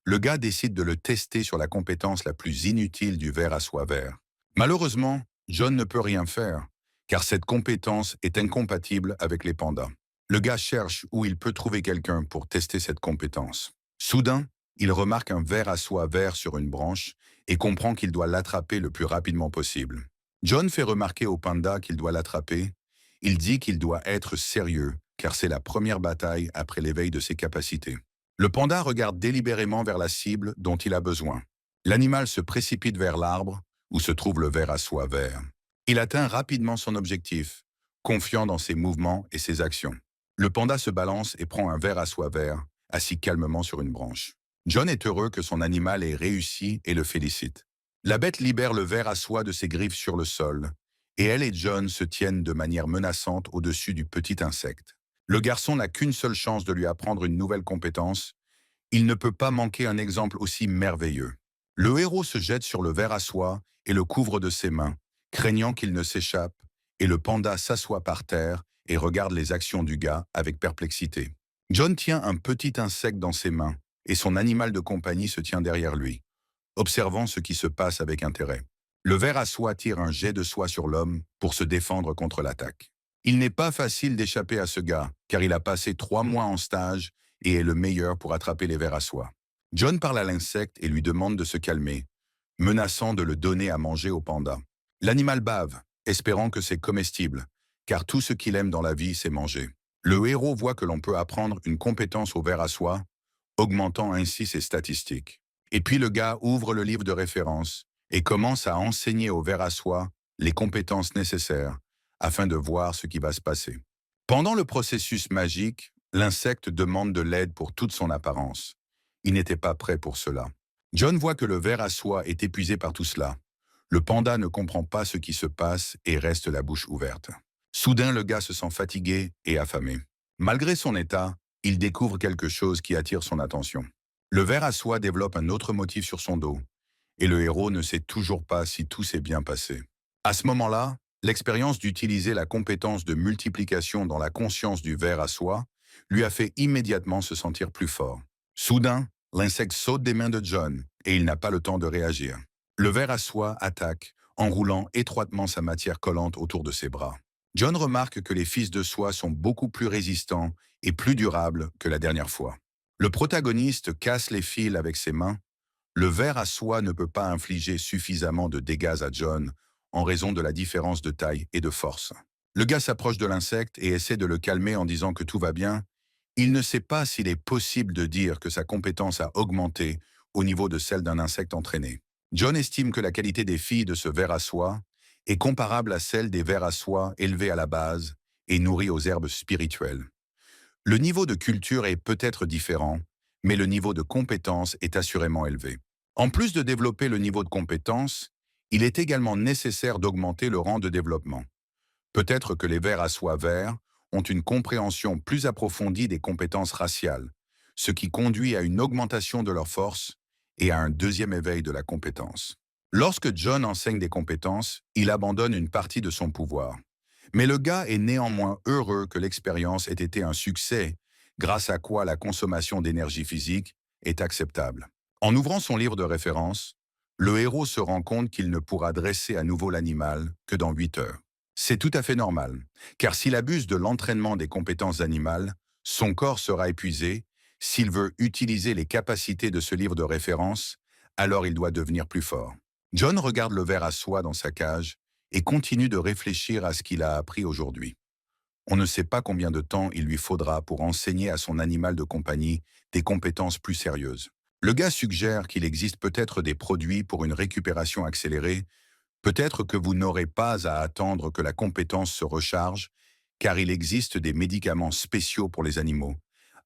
le gars décide de le tester sur la compétence la plus inutile du ver à soie vert. Malheureusement, John ne peut rien faire, car cette compétence est incompatible avec les pandas. Le gars cherche où il peut trouver quelqu'un pour tester cette compétence. Soudain, il remarque un ver à soie vert sur une branche et comprend qu'il doit l'attraper le plus rapidement possible. John fait remarquer au panda qu'il doit l'attraper. Il dit qu'il doit être sérieux, car c'est la première bataille après l'éveil de ses capacités. Le panda regarde délibérément vers la cible dont il a besoin. L'animal se précipite vers l'arbre, où se trouve le ver à soie vert. Il atteint rapidement son objectif, confiant dans ses mouvements et ses actions. Le panda se balance et prend un ver à soie vert, assis calmement sur une branche. John est heureux que son animal ait réussi et le félicite. La bête libère le ver à soie de ses griffes sur le sol, et elle et John se tiennent de manière menaçante au-dessus du petit insecte. Le garçon n'a qu'une seule chance de lui apprendre une nouvelle compétence. Il ne peut pas manquer un exemple aussi merveilleux. Le héros se jette sur le ver à soie et le couvre de ses mains, craignant qu'il ne s'échappe, et le panda s'assoit par terre et regarde les actions du gars avec perplexité. John tient un petit insecte dans ses mains, et son animal de compagnie se tient derrière lui, observant ce qui se passe avec intérêt. Le ver à soie tire un jet de soie sur l'homme pour se défendre contre l'attaque. Il n'est pas facile d'échapper à ce gars, car il a passé 3 mois en stage et est le meilleur pour attraper les vers à soie. John parle à l'insecte et lui demande de se calmer, menaçant de le donner à manger au panda. L'animal bave, espérant que c'est comestible, car tout ce qu'il aime dans la vie, c'est manger. Le héros voit que l'on peut apprendre une compétence au ver à soie, augmentant ainsi ses statistiques. Et puis le gars ouvre le livre de référence et commence à enseigner au ver à soie les compétences nécessaires afin de voir ce qui va se passer. Pendant le processus magique, l'insecte demande de l'aide pour toute son apparence. Il n'était pas prêt pour cela. John voit que le ver à soie est épuisé par tout cela. Le panda ne comprend pas ce qui se passe et reste la bouche ouverte. Soudain, le gars se sent fatigué et affamé. Malgré son état, il découvre quelque chose qui attire son attention. Le ver à soie développe un autre motif sur son dos, et le héros ne sait toujours pas si tout s'est bien passé. À ce moment-là, l'expérience d'utiliser la compétence de multiplication dans la conscience du ver à soie lui a fait immédiatement se sentir plus fort. Soudain, l'insecte saute des mains de John, et il n'a pas le temps de réagir. Le ver à soie attaque, enroulant étroitement sa matière collante autour de ses bras. John remarque que les fils de soie sont beaucoup plus résistants et plus durable que la dernière fois. Le protagoniste casse les fils avec ses mains. Le ver à soie ne peut pas infliger suffisamment de dégâts à John en raison de la différence de taille et de force. Le gars s'approche de l'insecte et essaie de le calmer en disant que tout va bien. Il ne sait pas s'il est possible de dire que sa compétence a augmenté au niveau de celle d'un insecte entraîné. John estime que la qualité des filles de ce ver à soie est comparable à celle des vers à soie élevés à la base et nourris aux herbes spirituelles. Le niveau de culture est peut-être différent, mais le niveau de compétence est assurément élevé. En plus de développer le niveau de compétence, il est également nécessaire d'augmenter le rang de développement. Peut-être que les vers à soie verts ont une compréhension plus approfondie des compétences raciales, ce qui conduit à une augmentation de leur force et à un deuxième éveil de la compétence. Lorsque John enseigne des compétences, il abandonne une partie de son pouvoir. Mais le gars est néanmoins heureux que l'expérience ait été un succès, grâce à quoi la consommation d'énergie physique est acceptable. En ouvrant son livre de référence, le héros se rend compte qu'il ne pourra dresser à nouveau l'animal que dans 8 heures. C'est tout à fait normal, car s'il abuse de l'entraînement des compétences animales, son corps sera épuisé. S'il veut utiliser les capacités de ce livre de référence, alors il doit devenir plus fort. John regarde le ver à soie dans sa cage et continue de réfléchir à ce qu'il a appris aujourd'hui. On ne sait pas combien de temps il lui faudra pour enseigner à son animal de compagnie des compétences plus sérieuses. Le gars suggère qu'il existe peut-être des produits pour une récupération accélérée. Peut-être que vous n'aurez pas à attendre que la compétence se recharge, car il existe des médicaments spéciaux pour les animaux.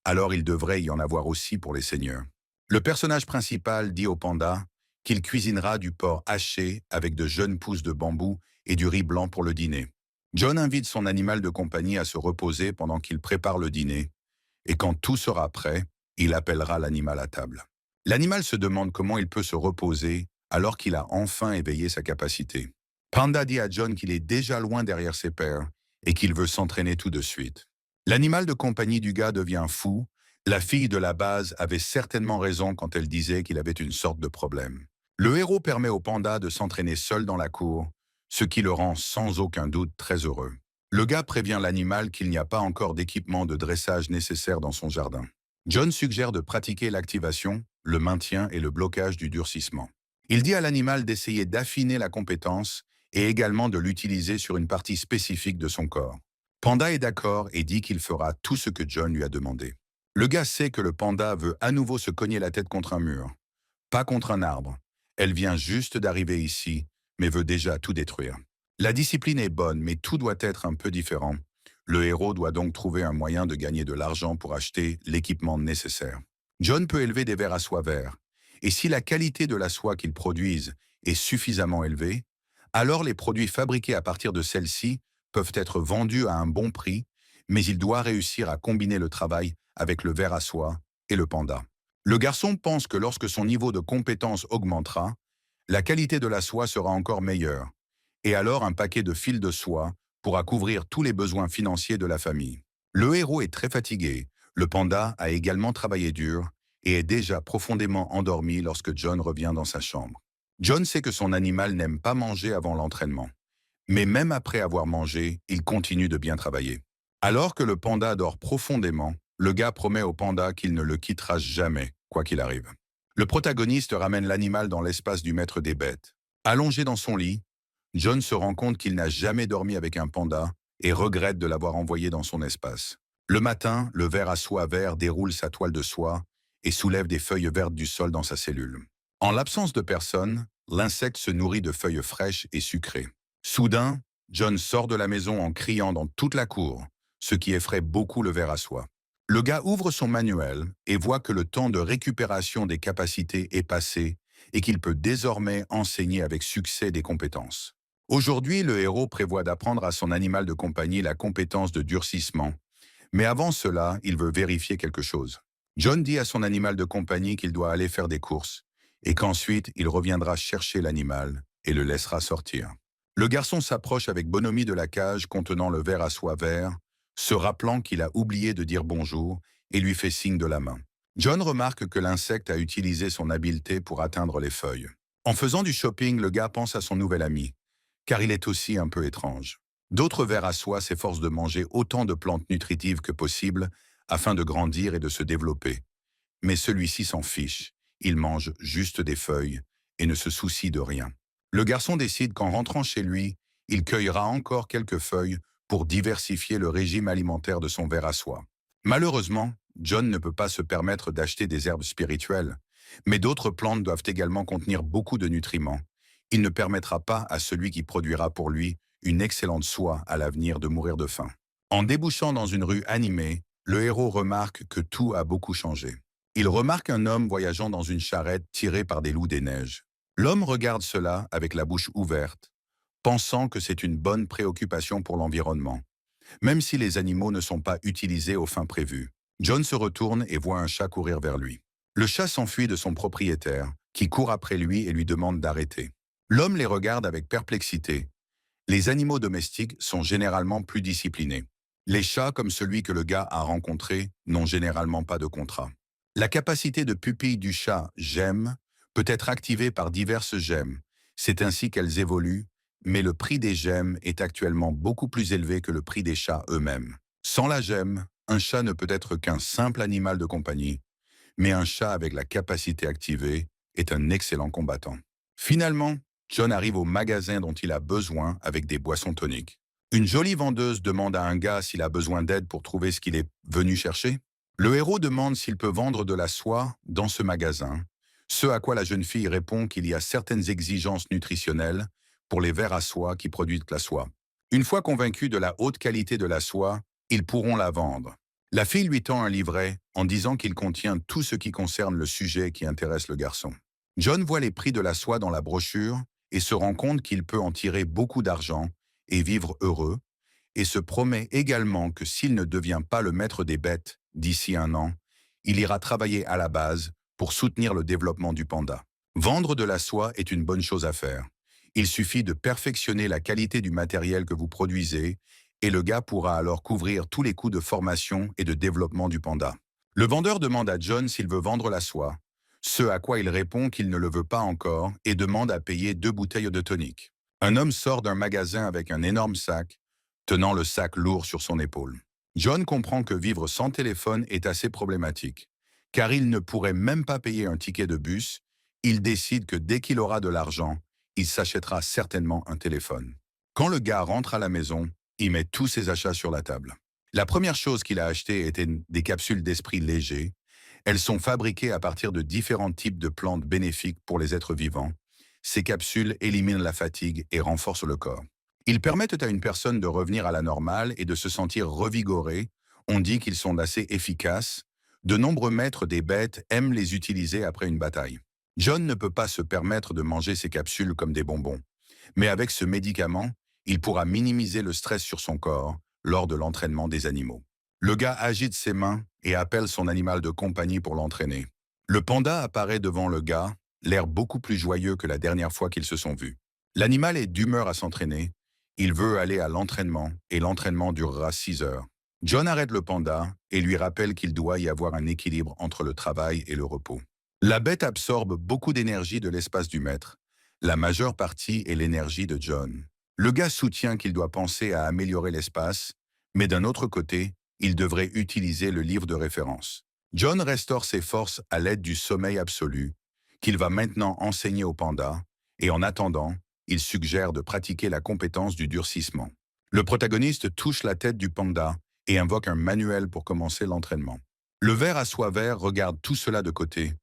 Alors il devrait y en avoir aussi pour les seigneurs. Le personnage principal dit au panda qu'il cuisinera du porc haché avec de jeunes pousses de bambou et du riz blanc pour le dîner. John invite son animal de compagnie à se reposer pendant qu'il prépare le dîner, et quand tout sera prêt, il appellera l'animal à table. L'animal se demande comment il peut se reposer alors qu'il a enfin éveillé sa capacité. Panda dit à John qu'il est déjà loin derrière ses pairs et qu'il veut s'entraîner tout de suite. L'animal de compagnie du gars devient fou. La fille de la base avait certainement raison quand elle disait qu'il avait une sorte de problème. Le héros permet au panda de s'entraîner seul dans la cour, ce qui le rend sans aucun doute très heureux. Le gars prévient l'animal qu'il n'y a pas encore d'équipement de dressage nécessaire dans son jardin. John suggère de pratiquer l'activation, le maintien et le blocage du durcissement. Il dit à l'animal d'essayer d'affiner la compétence et également de l'utiliser sur une partie spécifique de son corps. Panda est d'accord et dit qu'il fera tout ce que John lui a demandé. Le gars sait que le panda veut à nouveau se cogner la tête contre un mur, pas contre un arbre. Elle vient juste d'arriver ici, mais veut déjà tout détruire. La discipline est bonne, mais tout doit être un peu différent. Le héros doit donc trouver un moyen de gagner de l'argent pour acheter l'équipement nécessaire. John peut élever des vers à soie verts, et si la qualité de la soie qu'ils produisent est suffisamment élevée, alors les produits fabriqués à partir de celle-ci peuvent être vendus à un bon prix, mais il doit réussir à combiner le travail avec le ver à soie et le panda. Le garçon pense que lorsque son niveau de compétence augmentera, la qualité de la soie sera encore meilleure, et alors un paquet de fils de soie pourra couvrir tous les besoins financiers de la famille. Le héros est très fatigué, le panda a également travaillé dur et est déjà profondément endormi lorsque John revient dans sa chambre. John sait que son animal n'aime pas manger avant l'entraînement, mais même après avoir mangé, il continue de bien travailler. Alors que le panda dort profondément, le gars promet au panda qu'il ne le quittera jamais, quoi qu'il arrive. Le protagoniste ramène l'animal dans l'espace du maître des bêtes. Allongé dans son lit, John se rend compte qu'il n'a jamais dormi avec un panda et regrette de l'avoir envoyé dans son espace. Le matin, le ver à soie vert déroule sa toile de soie et soulève des feuilles vertes du sol dans sa cellule. En l'absence de personne, l'insecte se nourrit de feuilles fraîches et sucrées. Soudain, John sort de la maison en criant dans toute la cour, ce qui effraie beaucoup le ver à soie. Le gars ouvre son manuel et voit que le temps de récupération des capacités est passé et qu'il peut désormais enseigner avec succès des compétences. Aujourd'hui, le héros prévoit d'apprendre à son animal de compagnie la compétence de durcissement, mais avant cela, il veut vérifier quelque chose. John dit à son animal de compagnie qu'il doit aller faire des courses et qu'ensuite il reviendra chercher l'animal et le laissera sortir. Le garçon s'approche avec bonhomie de la cage contenant le ver à soie vert, se rappelant qu'il a oublié de dire bonjour et lui fait signe de la main. John remarque que l'insecte a utilisé son habileté pour atteindre les feuilles. En faisant du shopping, le gars pense à son nouvel ami, car il est aussi un peu étrange. D'autres vers à soie s'efforcent de manger autant de plantes nutritives que possible afin de grandir et de se développer. Mais celui-ci s'en fiche, il mange juste des feuilles et ne se soucie de rien. Le garçon décide qu'en rentrant chez lui, il cueillera encore quelques feuilles pour diversifier le régime alimentaire de son ver à soie. Malheureusement, John ne peut pas se permettre d'acheter des herbes spirituelles, mais d'autres plantes doivent également contenir beaucoup de nutriments. Il ne permettra pas à celui qui produira pour lui une excellente soie à l'avenir de mourir de faim. En débouchant dans une rue animée, le héros remarque que tout a beaucoup changé. Il remarque un homme voyageant dans une charrette tirée par des loups des neiges. L'homme regarde cela avec la bouche ouverte, pensant que c'est une bonne préoccupation pour l'environnement, même si les animaux ne sont pas utilisés aux fins prévues. John se retourne et voit un chat courir vers lui. Le chat s'enfuit de son propriétaire, qui court après lui et lui demande d'arrêter. L'homme les regarde avec perplexité. Les animaux domestiques sont généralement plus disciplinés. Les chats, comme celui que le gars a rencontré, n'ont généralement pas de contrat. La capacité de pupille du chat « j'aime » peut être activée par diverses gemmes. C'est ainsi qu'elles évoluent, mais le prix des gemmes est actuellement beaucoup plus élevé que le prix des chats eux-mêmes. Sans la gemme, un chat ne peut être qu'un simple animal de compagnie, mais un chat avec la capacité activée est un excellent combattant. Finalement, John arrive au magasin dont il a besoin avec des boissons toniques. Une jolie vendeuse demande à un gars s'il a besoin d'aide pour trouver ce qu'il est venu chercher. Le héros demande s'il peut vendre de la soie dans ce magasin, ce à quoi la jeune fille répond qu'il y a certaines exigences nutritionnelles pour les vers à soie qui produisent la soie. Une fois convaincus de la haute qualité de la soie, ils pourront la vendre. La fille lui tend un livret en disant qu'il contient tout ce qui concerne le sujet qui intéresse le garçon. John voit les prix de la soie dans la brochure et se rend compte qu'il peut en tirer beaucoup d'argent et vivre heureux, et se promet également que s'il ne devient pas le maître des bêtes d'ici un an, il ira travailler à la base pour soutenir le développement du panda. Vendre de la soie est une bonne chose à faire. Il suffit de perfectionner la qualité du matériel que vous produisez et le gars pourra alors couvrir tous les coûts de formation et de développement du panda. Le vendeur demande à John s'il veut vendre la soie, ce à quoi il répond qu'il ne le veut pas encore et demande à payer 2 bouteilles de tonique. Un homme sort d'un magasin avec un énorme sac, tenant le sac lourd sur son épaule. John comprend que vivre sans téléphone est assez problématique, car il ne pourrait même pas payer un ticket de bus. Il décide que dès qu'il aura de l'argent, il s'achètera certainement un téléphone. Quand le gars rentre à la maison, il met tous ses achats sur la table. La première chose qu'il a achetée était des capsules d'esprit léger. Elles sont fabriquées à partir de différents types de plantes bénéfiques pour les êtres vivants. Ces capsules éliminent la fatigue et renforcent le corps. Ils permettent à une personne de revenir à la normale et de se sentir revigorée. On dit qu'ils sont assez efficaces. De nombreux maîtres des bêtes aiment les utiliser après une bataille. John ne peut pas se permettre de manger ces capsules comme des bonbons. Mais avec ce médicament, il pourra minimiser le stress sur son corps lors de l'entraînement des animaux. Le gars agite ses mains et appelle son animal de compagnie pour l'entraîner. Le panda apparaît devant le gars, l'air beaucoup plus joyeux que la dernière fois qu'ils se sont vus. L'animal est d'humeur à s'entraîner. Il veut aller à l'entraînement et l'entraînement durera 6 heures. John arrête le panda et lui rappelle qu'il doit y avoir un équilibre entre le travail et le repos. La bête absorbe beaucoup d'énergie de l'espace du maître. La majeure partie est l'énergie de John. Le gars soutient qu'il doit penser à améliorer l'espace, mais d'un autre côté, il devrait utiliser le livre de référence. John restaure ses forces à l'aide du sommeil absolu, qu'il va maintenant enseigner au panda, et en attendant, il suggère de pratiquer la compétence du durcissement. Le protagoniste touche la tête du panda et invoque un manuel pour commencer l'entraînement. Le ver à soie vert regarde tout cela de côté.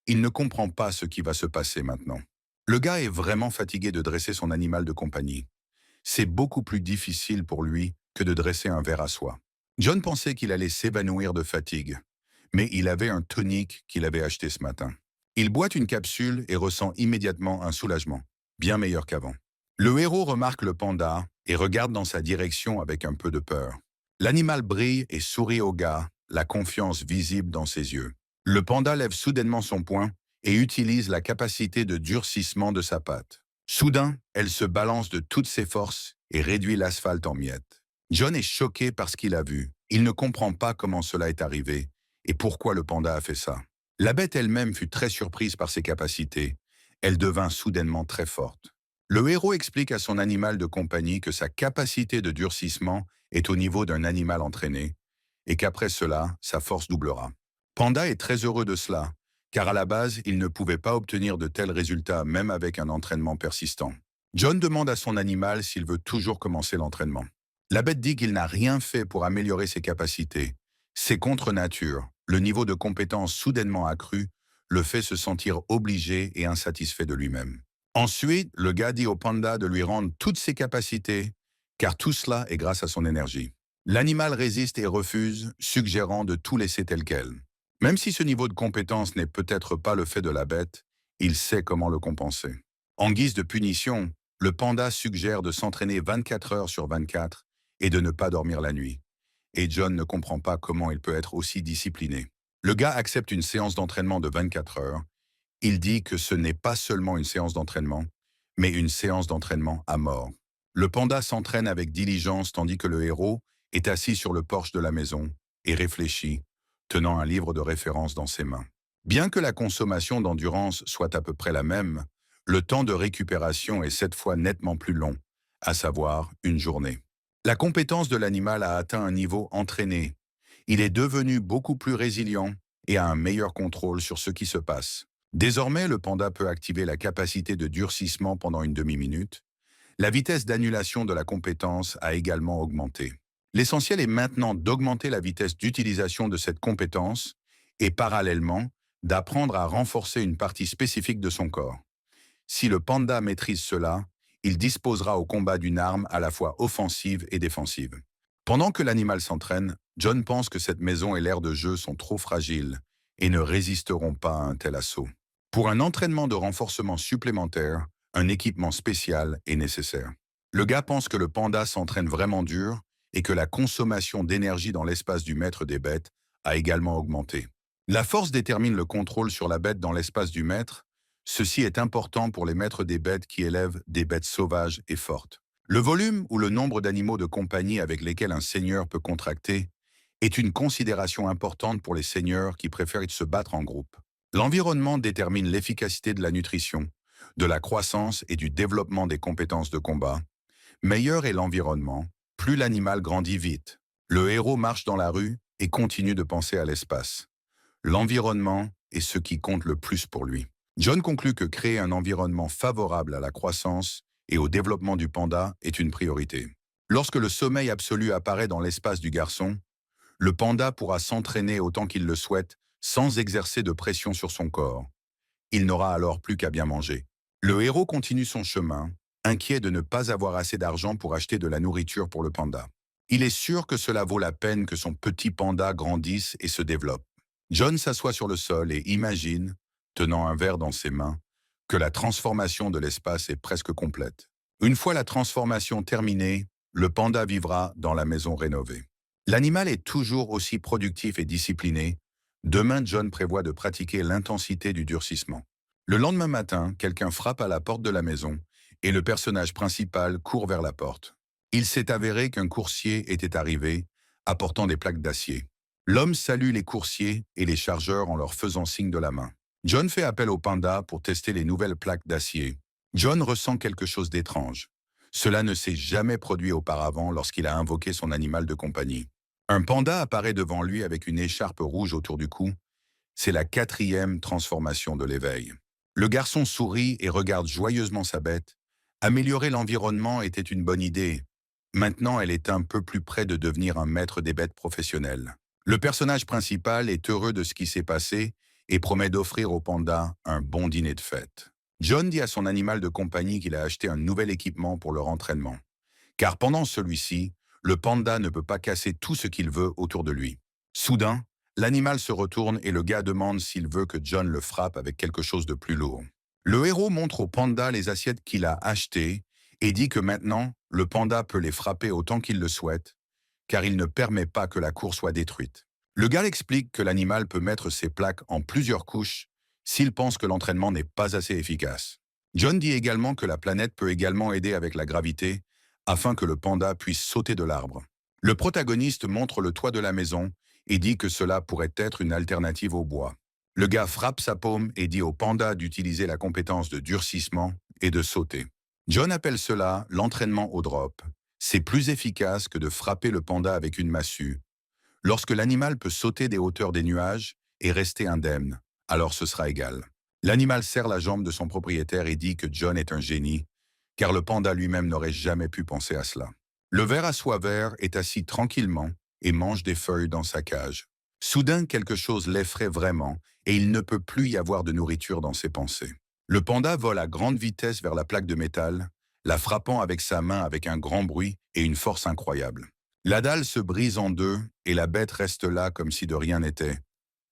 Il ne comprend pas ce qui va se passer maintenant. Le gars est vraiment fatigué de dresser son animal de compagnie. C'est beaucoup plus difficile pour lui que de dresser un ver à soie. John pensait qu'il allait s'évanouir de fatigue, mais il avait un tonique qu'il avait acheté ce matin. Il boit une capsule et ressent immédiatement un soulagement, bien meilleur qu'avant. Le héros remarque le panda et regarde dans sa direction avec un peu de peur. L'animal brille et sourit au gars, la confiance visible dans ses yeux. Le panda lève soudainement son poing et utilise la capacité de durcissement de sa patte. Soudain, elle se balance de toutes ses forces et réduit l'asphalte en miettes. John est choqué par ce qu'il a vu. Il ne comprend pas comment cela est arrivé et pourquoi le panda a fait ça. La bête elle-même fut très surprise par ses capacités. Elle devint soudainement très forte. Le héros explique à son animal de compagnie que sa capacité de durcissement est au niveau d'un animal entraîné et qu'après cela, sa force doublera. Panda est très heureux de cela, car à la base, il ne pouvait pas obtenir de tels résultats même avec un entraînement persistant. John demande à son animal s'il veut toujours commencer l'entraînement. La bête dit qu'il n'a rien fait pour améliorer ses capacités. C'est contre nature. Le niveau de compétence soudainement accru le fait se sentir obligé et insatisfait de lui-même. Ensuite, le gars dit au panda de lui rendre toutes ses capacités, car tout cela est grâce à son énergie. L'animal résiste et refuse, suggérant de tout laisser tel quel. Même si ce niveau de compétence n'est peut-être pas le fait de la bête, il sait comment le compenser. En guise de punition, le panda suggère de s'entraîner 24 heures sur 24 et de ne pas dormir la nuit. Et John ne comprend pas comment il peut être aussi discipliné. Le gars accepte une séance d'entraînement de 24 heures. Il dit que ce n'est pas seulement une séance d'entraînement, mais une séance d'entraînement à mort. Le panda s'entraîne avec diligence tandis que le héros est assis sur le porche de la maison et réfléchit, tenant un livre de référence dans ses mains. Bien que la consommation d'endurance soit à peu près la même, le temps de récupération est cette fois nettement plus long, à savoir une journée. La compétence de l'animal a atteint un niveau entraîné. Il est devenu beaucoup plus résilient et a un meilleur contrôle sur ce qui se passe. Désormais, le panda peut activer la capacité de durcissement pendant une demi-minute. La vitesse d'annulation de la compétence a également augmenté. L'essentiel est maintenant d'augmenter la vitesse d'utilisation de cette compétence et parallèlement d'apprendre à renforcer une partie spécifique de son corps. Si le panda maîtrise cela, il disposera au combat d'une arme à la fois offensive et défensive. Pendant que l'animal s'entraîne, John pense que cette maison et l'aire de jeu sont trop fragiles et ne résisteront pas à un tel assaut. Pour un entraînement de renforcement supplémentaire, un équipement spécial est nécessaire. Le gars pense que le panda s'entraîne vraiment dur et que la consommation d'énergie dans l'espace du maître des bêtes a également augmenté. La force détermine le contrôle sur la bête dans l'espace du maître. Ceci est important pour les maîtres des bêtes qui élèvent des bêtes sauvages et fortes. Le volume ou le nombre d'animaux de compagnie avec lesquels un seigneur peut contracter est une considération importante pour les seigneurs qui préfèrent se battre en groupe. L'environnement détermine l'efficacité de la nutrition, de la croissance et du développement des compétences de combat. Meilleur est l'environnement, plus l'animal grandit vite. Le héros marche dans la rue et continue de penser à l'espace. L'environnement est ce qui compte le plus pour lui. John conclut que créer un environnement favorable à la croissance et au développement du panda est une priorité. Lorsque le sommeil absolu apparaît dans l'espace du garçon, le panda pourra s'entraîner autant qu'il le souhaite sans exercer de pression sur son corps. Il n'aura alors plus qu'à bien manger. Le héros continue son chemin, inquiet de ne pas avoir assez d'argent pour acheter de la nourriture pour le panda. Il est sûr que cela vaut la peine que son petit panda grandisse et se développe. John s'assoit sur le sol et imagine, tenant un verre dans ses mains, que la transformation de l'espace est presque complète. Une fois la transformation terminée, le panda vivra dans la maison rénovée. L'animal est toujours aussi productif et discipliné. Demain, John prévoit de pratiquer l'intensité du durcissement. Le lendemain matin, quelqu'un frappe à la porte de la maison et le personnage principal court vers la porte. Il s'est avéré qu'un coursier était arrivé, apportant des plaques d'acier. L'homme salue les coursiers et les chargeurs en leur faisant signe de la main. John fait appel au panda pour tester les nouvelles plaques d'acier. John ressent quelque chose d'étrange. Cela ne s'est jamais produit auparavant lorsqu'il a invoqué son animal de compagnie. Un panda apparaît devant lui avec une écharpe rouge autour du cou. C'est la 4e transformation de l'éveil. Le garçon sourit et regarde joyeusement sa bête. Améliorer l'environnement était une bonne idée. Maintenant, elle est un peu plus près de devenir un maître des bêtes professionnel. Le personnage principal est heureux de ce qui s'est passé et promet d'offrir au panda un bon dîner de fête. John dit à son animal de compagnie qu'il a acheté un nouvel équipement pour leur entraînement. Car pendant celui-ci, le panda ne peut pas casser tout ce qu'il veut autour de lui. Soudain, l'animal se retourne et le gars demande s'il veut que John le frappe avec quelque chose de plus lourd. Le héros montre au panda les assiettes qu'il a achetées et dit que maintenant, le panda peut les frapper autant qu'il le souhaite, car il ne permet pas que la cour soit détruite. Le gars explique que l'animal peut mettre ses plaques en plusieurs couches s'il pense que l'entraînement n'est pas assez efficace. John dit également que la planète peut également aider avec la gravité afin que le panda puisse sauter de l'arbre. Le protagoniste montre le toit de la maison et dit que cela pourrait être une alternative au bois. Le gars frappe sa paume et dit au panda d'utiliser la compétence de durcissement et de sauter. John appelle cela l'entraînement au drop. C'est plus efficace que de frapper le panda avec une massue. Lorsque l'animal peut sauter des hauteurs des nuages et rester indemne, alors ce sera égal. L'animal serre la jambe de son propriétaire et dit que John est un génie, car le panda lui-même n'aurait jamais pu penser à cela. Le ver à soie vert est assis tranquillement et mange des feuilles dans sa cage. Soudain, quelque chose l'effraie vraiment et il ne peut plus y avoir de nourriture dans ses pensées. Le panda vole à grande vitesse vers la plaque de métal, la frappant avec sa main avec un grand bruit et une force incroyable. La dalle se brise en deux et la bête reste là comme si de rien n'était,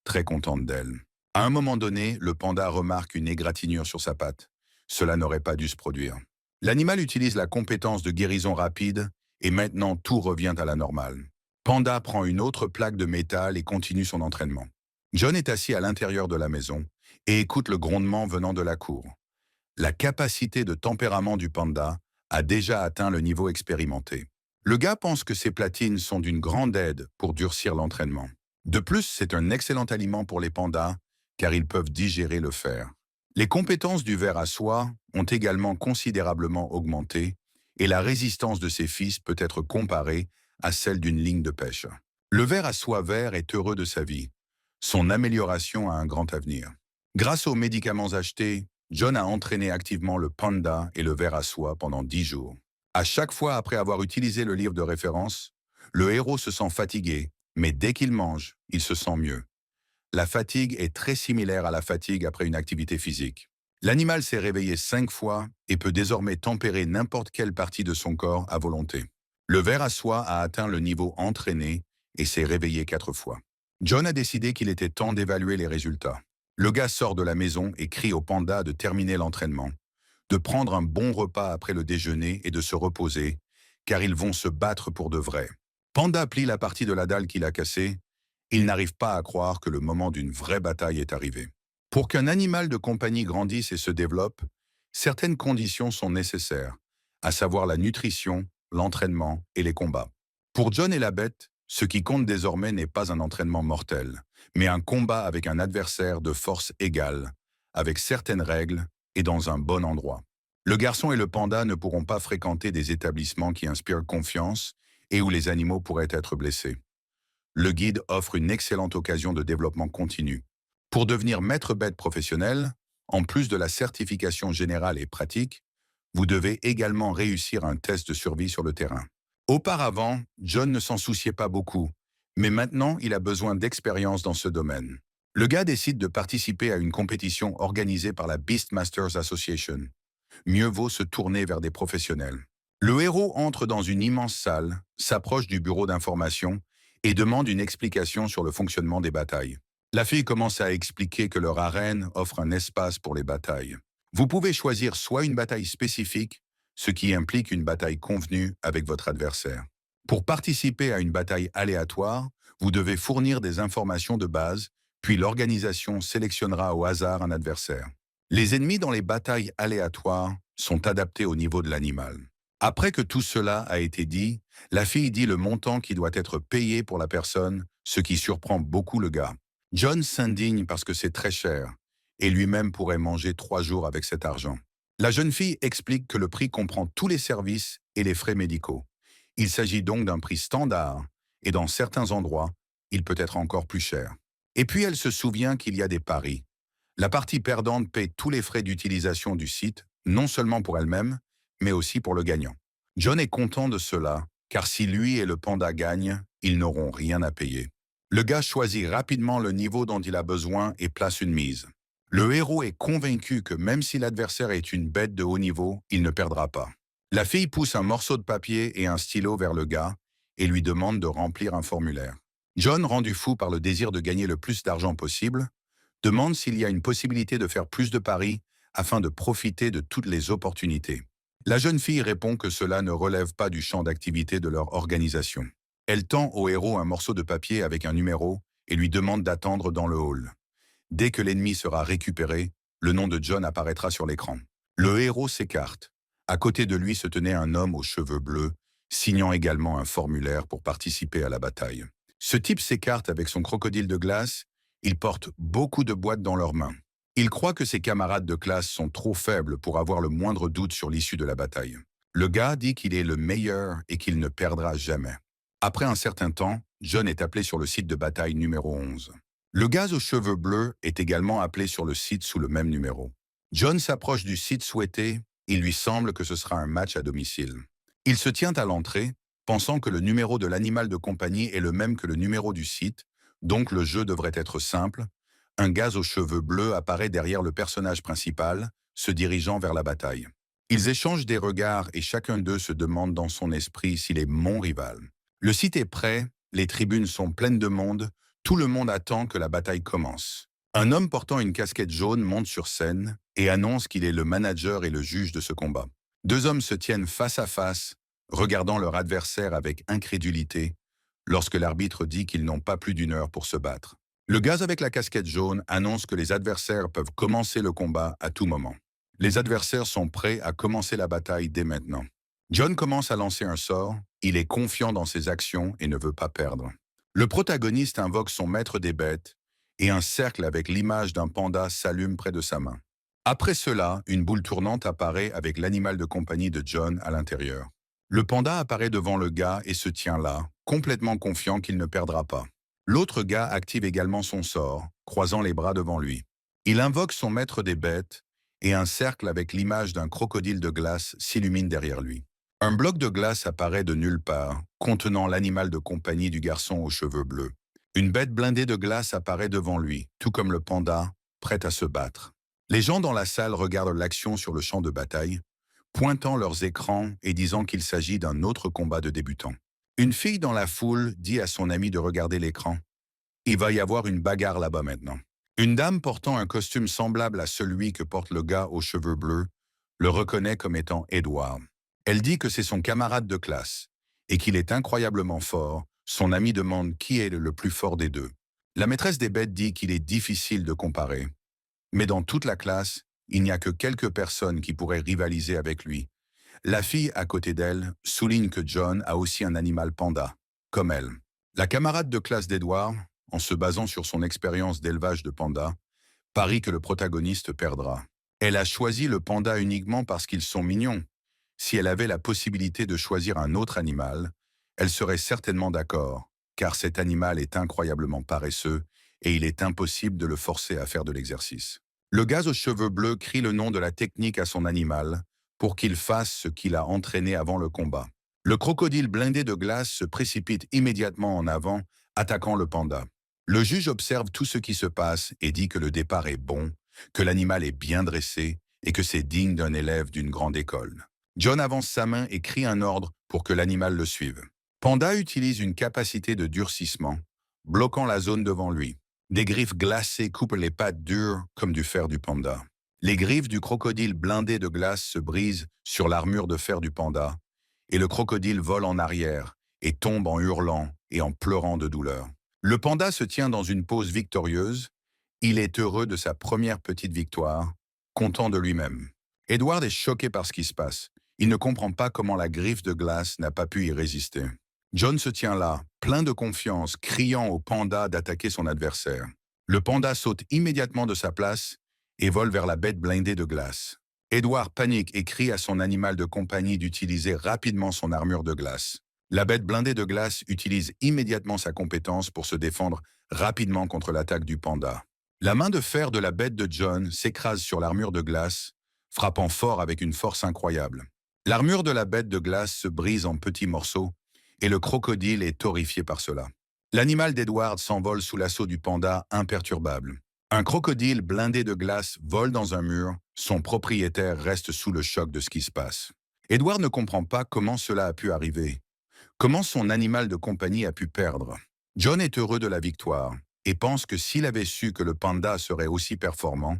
très contente d'elle. À un moment donné, le panda remarque une égratignure sur sa patte. Cela n'aurait pas dû se produire. L'animal utilise la compétence de guérison rapide et maintenant tout revient à la normale. Panda prend une autre plaque de métal et continue son entraînement. John est assis à l'intérieur de la maison et écoute le grondement venant de la cour. La capacité de tempérament du panda a déjà atteint le niveau expérimenté. Le gars pense que ces platines sont d'une grande aide pour durcir l'entraînement. De plus, c'est un excellent aliment pour les pandas car ils peuvent digérer le fer. Les compétences du ver à soie ont également considérablement augmenté et la résistance de ses fils peut être comparée à celle d'une ligne de pêche. Le ver à soie vert est heureux de sa vie. Son amélioration a un grand avenir. Grâce aux médicaments achetés, John a entraîné activement le panda et le ver à soie pendant 10 jours. À chaque fois après avoir utilisé le livre de référence, le héros se sent fatigué, mais dès qu'il mange, il se sent mieux. La fatigue est très similaire à la fatigue après une activité physique. L'animal s'est réveillé 5 fois et peut désormais tempérer n'importe quelle partie de son corps à volonté. Le ver à soie a atteint le niveau entraîné et s'est réveillé 4 fois. John a décidé qu'il était temps d'évaluer les résultats. Le gars sort de la maison et crie au panda de terminer l'entraînement, de prendre un bon repas après le déjeuner et de se reposer, car ils vont se battre pour de vrai. Panda plie la partie de la dalle qu'il a cassée. Il n'arrive pas à croire que le moment d'une vraie bataille est arrivé. Pour qu'un animal de compagnie grandisse et se développe, certaines conditions sont nécessaires, à savoir la nutrition, l'entraînement et les combats. Pour John et la bête, ce qui compte désormais n'est pas un entraînement mortel, mais un combat avec un adversaire de force égale, avec certaines règles et dans un bon endroit. Le garçon et le panda ne pourront pas fréquenter des établissements qui inspirent confiance et où les animaux pourraient être blessés. Le guide offre une excellente occasion de développement continu. Pour devenir maître bête professionnel, en plus de la certification générale et pratique, vous devez également réussir un test de survie sur le terrain. Auparavant, John ne s'en souciait pas beaucoup, mais maintenant il a besoin d'expérience dans ce domaine. Le gars décide de participer à une compétition organisée par la Beastmasters Association. Mieux vaut se tourner vers des professionnels. Le héros entre dans une immense salle, s'approche du bureau d'information et demande une explication sur le fonctionnement des batailles. La fille commence à expliquer que leur arène offre un espace pour les batailles. Vous pouvez choisir soit une bataille spécifique, ce qui implique une bataille convenue avec votre adversaire. Pour participer à une bataille aléatoire, vous devez fournir des informations de base, puis l'organisation sélectionnera au hasard un adversaire. Les ennemis dans les batailles aléatoires sont adaptés au niveau de l'animal. Après que tout cela a été dit, la fille dit le montant qui doit être payé pour la personne, ce qui surprend beaucoup le gars. John s'indigne parce que c'est très cher, et lui-même pourrait manger 3 jours avec cet argent. La jeune fille explique que le prix comprend tous les services et les frais médicaux. Il s'agit donc d'un prix standard, et dans certains endroits, il peut être encore plus cher. Et puis elle se souvient qu'il y a des paris. La partie perdante paie tous les frais d'utilisation du site, non seulement pour elle-même, mais aussi pour le gagnant. John est content de cela, car si lui et le panda gagnent, ils n'auront rien à payer. Le gars choisit rapidement le niveau dont il a besoin et place une mise. Le héros est convaincu que même si l'adversaire est une bête de haut niveau, il ne perdra pas. La fille pousse un morceau de papier et un stylo vers le gars et lui demande de remplir un formulaire. John, rendu fou par le désir de gagner le plus d'argent possible, demande s'il y a une possibilité de faire plus de paris afin de profiter de toutes les opportunités. La jeune fille répond que cela ne relève pas du champ d'activité de leur organisation. Elle tend au héros un morceau de papier avec un numéro et lui demande d'attendre dans le hall. Dès que l'ennemi sera récupéré, le nom de John apparaîtra sur l'écran. Le héros s'écarte. À côté de lui se tenait un homme aux cheveux bleus, signant également un formulaire pour participer à la bataille. Ce type s'écarte avec son crocodile de glace. Ils portent beaucoup de boîtes dans leurs mains. Il croit que ses camarades de classe sont trop faibles pour avoir le moindre doute sur l'issue de la bataille. Le gars dit qu'il est le meilleur et qu'il ne perdra jamais. Après un certain temps, John est appelé sur le site de bataille numéro 11. Le gaz aux cheveux bleus est également appelé sur le site sous le même numéro. John s'approche du site souhaité, il lui semble que ce sera un match à domicile. Il se tient à l'entrée, pensant que le numéro de l'animal de compagnie est le même que le numéro du site, donc le jeu devrait être simple. Un gaz aux cheveux bleus apparaît derrière le personnage principal, se dirigeant vers la bataille. Ils échangent des regards et chacun d'eux se demande dans son esprit s'il est mon rival. Le site est prêt, les tribunes sont pleines de monde, tout le monde attend que la bataille commence. Un homme portant une casquette jaune monte sur scène et annonce qu'il est le manager et le juge de ce combat. Deux hommes se tiennent face à face, regardant leur adversaire avec incrédulité, lorsque l'arbitre dit qu'ils n'ont pas plus d'une heure pour se battre. Le gars avec la casquette jaune annonce que les adversaires peuvent commencer le combat à tout moment. Les adversaires sont prêts à commencer la bataille dès maintenant. John commence à lancer un sort, il est confiant dans ses actions et ne veut pas perdre. Le protagoniste invoque son maître des bêtes et un cercle avec l'image d'un panda s'allume près de sa main. Après cela, une boule tournante apparaît avec l'animal de compagnie de John à l'intérieur. Le panda apparaît devant le gars et se tient là, complètement confiant qu'il ne perdra pas. L'autre gars active également son sort, croisant les bras devant lui. Il invoque son maître des bêtes et un cercle avec l'image d'un crocodile de glace s'illumine derrière lui. Un bloc de glace apparaît de nulle part, contenant l'animal de compagnie du garçon aux cheveux bleus. Une bête blindée de glace apparaît devant lui, tout comme le panda, prêt à se battre. Les gens dans la salle regardent l'action sur le champ de bataille, pointant leurs écrans et disant qu'il s'agit d'un autre combat de débutants. Une fille dans la foule dit à son ami de regarder l'écran. Il va y avoir une bagarre là-bas maintenant. Une dame portant un costume semblable à celui que porte le gars aux cheveux bleus le reconnaît comme étant Edward. Elle dit que c'est son camarade de classe et qu'il est incroyablement fort. Son ami demande qui est le plus fort des deux. La maîtresse des bêtes dit qu'il est difficile de comparer. Mais dans toute la classe, il n'y a que quelques personnes qui pourraient rivaliser avec lui. La fille à côté d'elle souligne que John a aussi un animal panda, comme elle. La camarade de classe d'Edward, en se basant sur son expérience d'élevage de pandas, parie que le protagoniste perdra. Elle a choisi le panda uniquement parce qu'ils sont mignons. Si elle avait la possibilité de choisir un autre animal, elle serait certainement d'accord, car cet animal est incroyablement paresseux et il est impossible de le forcer à faire de l'exercice. Le gars aux cheveux bleus crie le nom de la technique à son animal pour qu'il fasse ce qu'il a entraîné avant le combat. Le crocodile blindé de glace se précipite immédiatement en avant, attaquant le panda. Le juge observe tout ce qui se passe et dit que le départ est bon, que l'animal est bien dressé et que c'est digne d'un élève d'une grande école. John avance sa main et crie un ordre pour que l'animal le suive. Panda utilise une capacité de durcissement, bloquant la zone devant lui. Des griffes glacées coupent les pattes dures comme du fer du panda. Les griffes du crocodile blindé de glace se brisent sur l'armure de fer du panda, et le crocodile vole en arrière et tombe en hurlant et en pleurant de douleur. Le panda se tient dans une pose victorieuse. Il est heureux de sa première petite victoire, content de lui-même. Edward est choqué par ce qui se passe. Il ne comprend pas comment la griffe de glace n'a pas pu y résister. John se tient là, plein de confiance, criant au panda d'attaquer son adversaire. Le panda saute immédiatement de sa place et vole vers la bête blindée de glace. Edward panique et crie à son animal de compagnie d'utiliser rapidement son armure de glace. La bête blindée de glace utilise immédiatement sa compétence pour se défendre rapidement contre l'attaque du panda. La main de fer de la bête de John s'écrase sur l'armure de glace, frappant fort avec une force incroyable. L'armure de la bête de glace se brise en petits morceaux et le crocodile est horrifié par cela. L'animal d'Edward s'envole sous l'assaut du panda imperturbable. Un crocodile blindé de glace vole dans un mur, son propriétaire reste sous le choc de ce qui se passe. Edward ne comprend pas comment cela a pu arriver. Comment son animal de compagnie a pu perdre? John est heureux de la victoire et pense que s'il avait su que le panda serait aussi performant,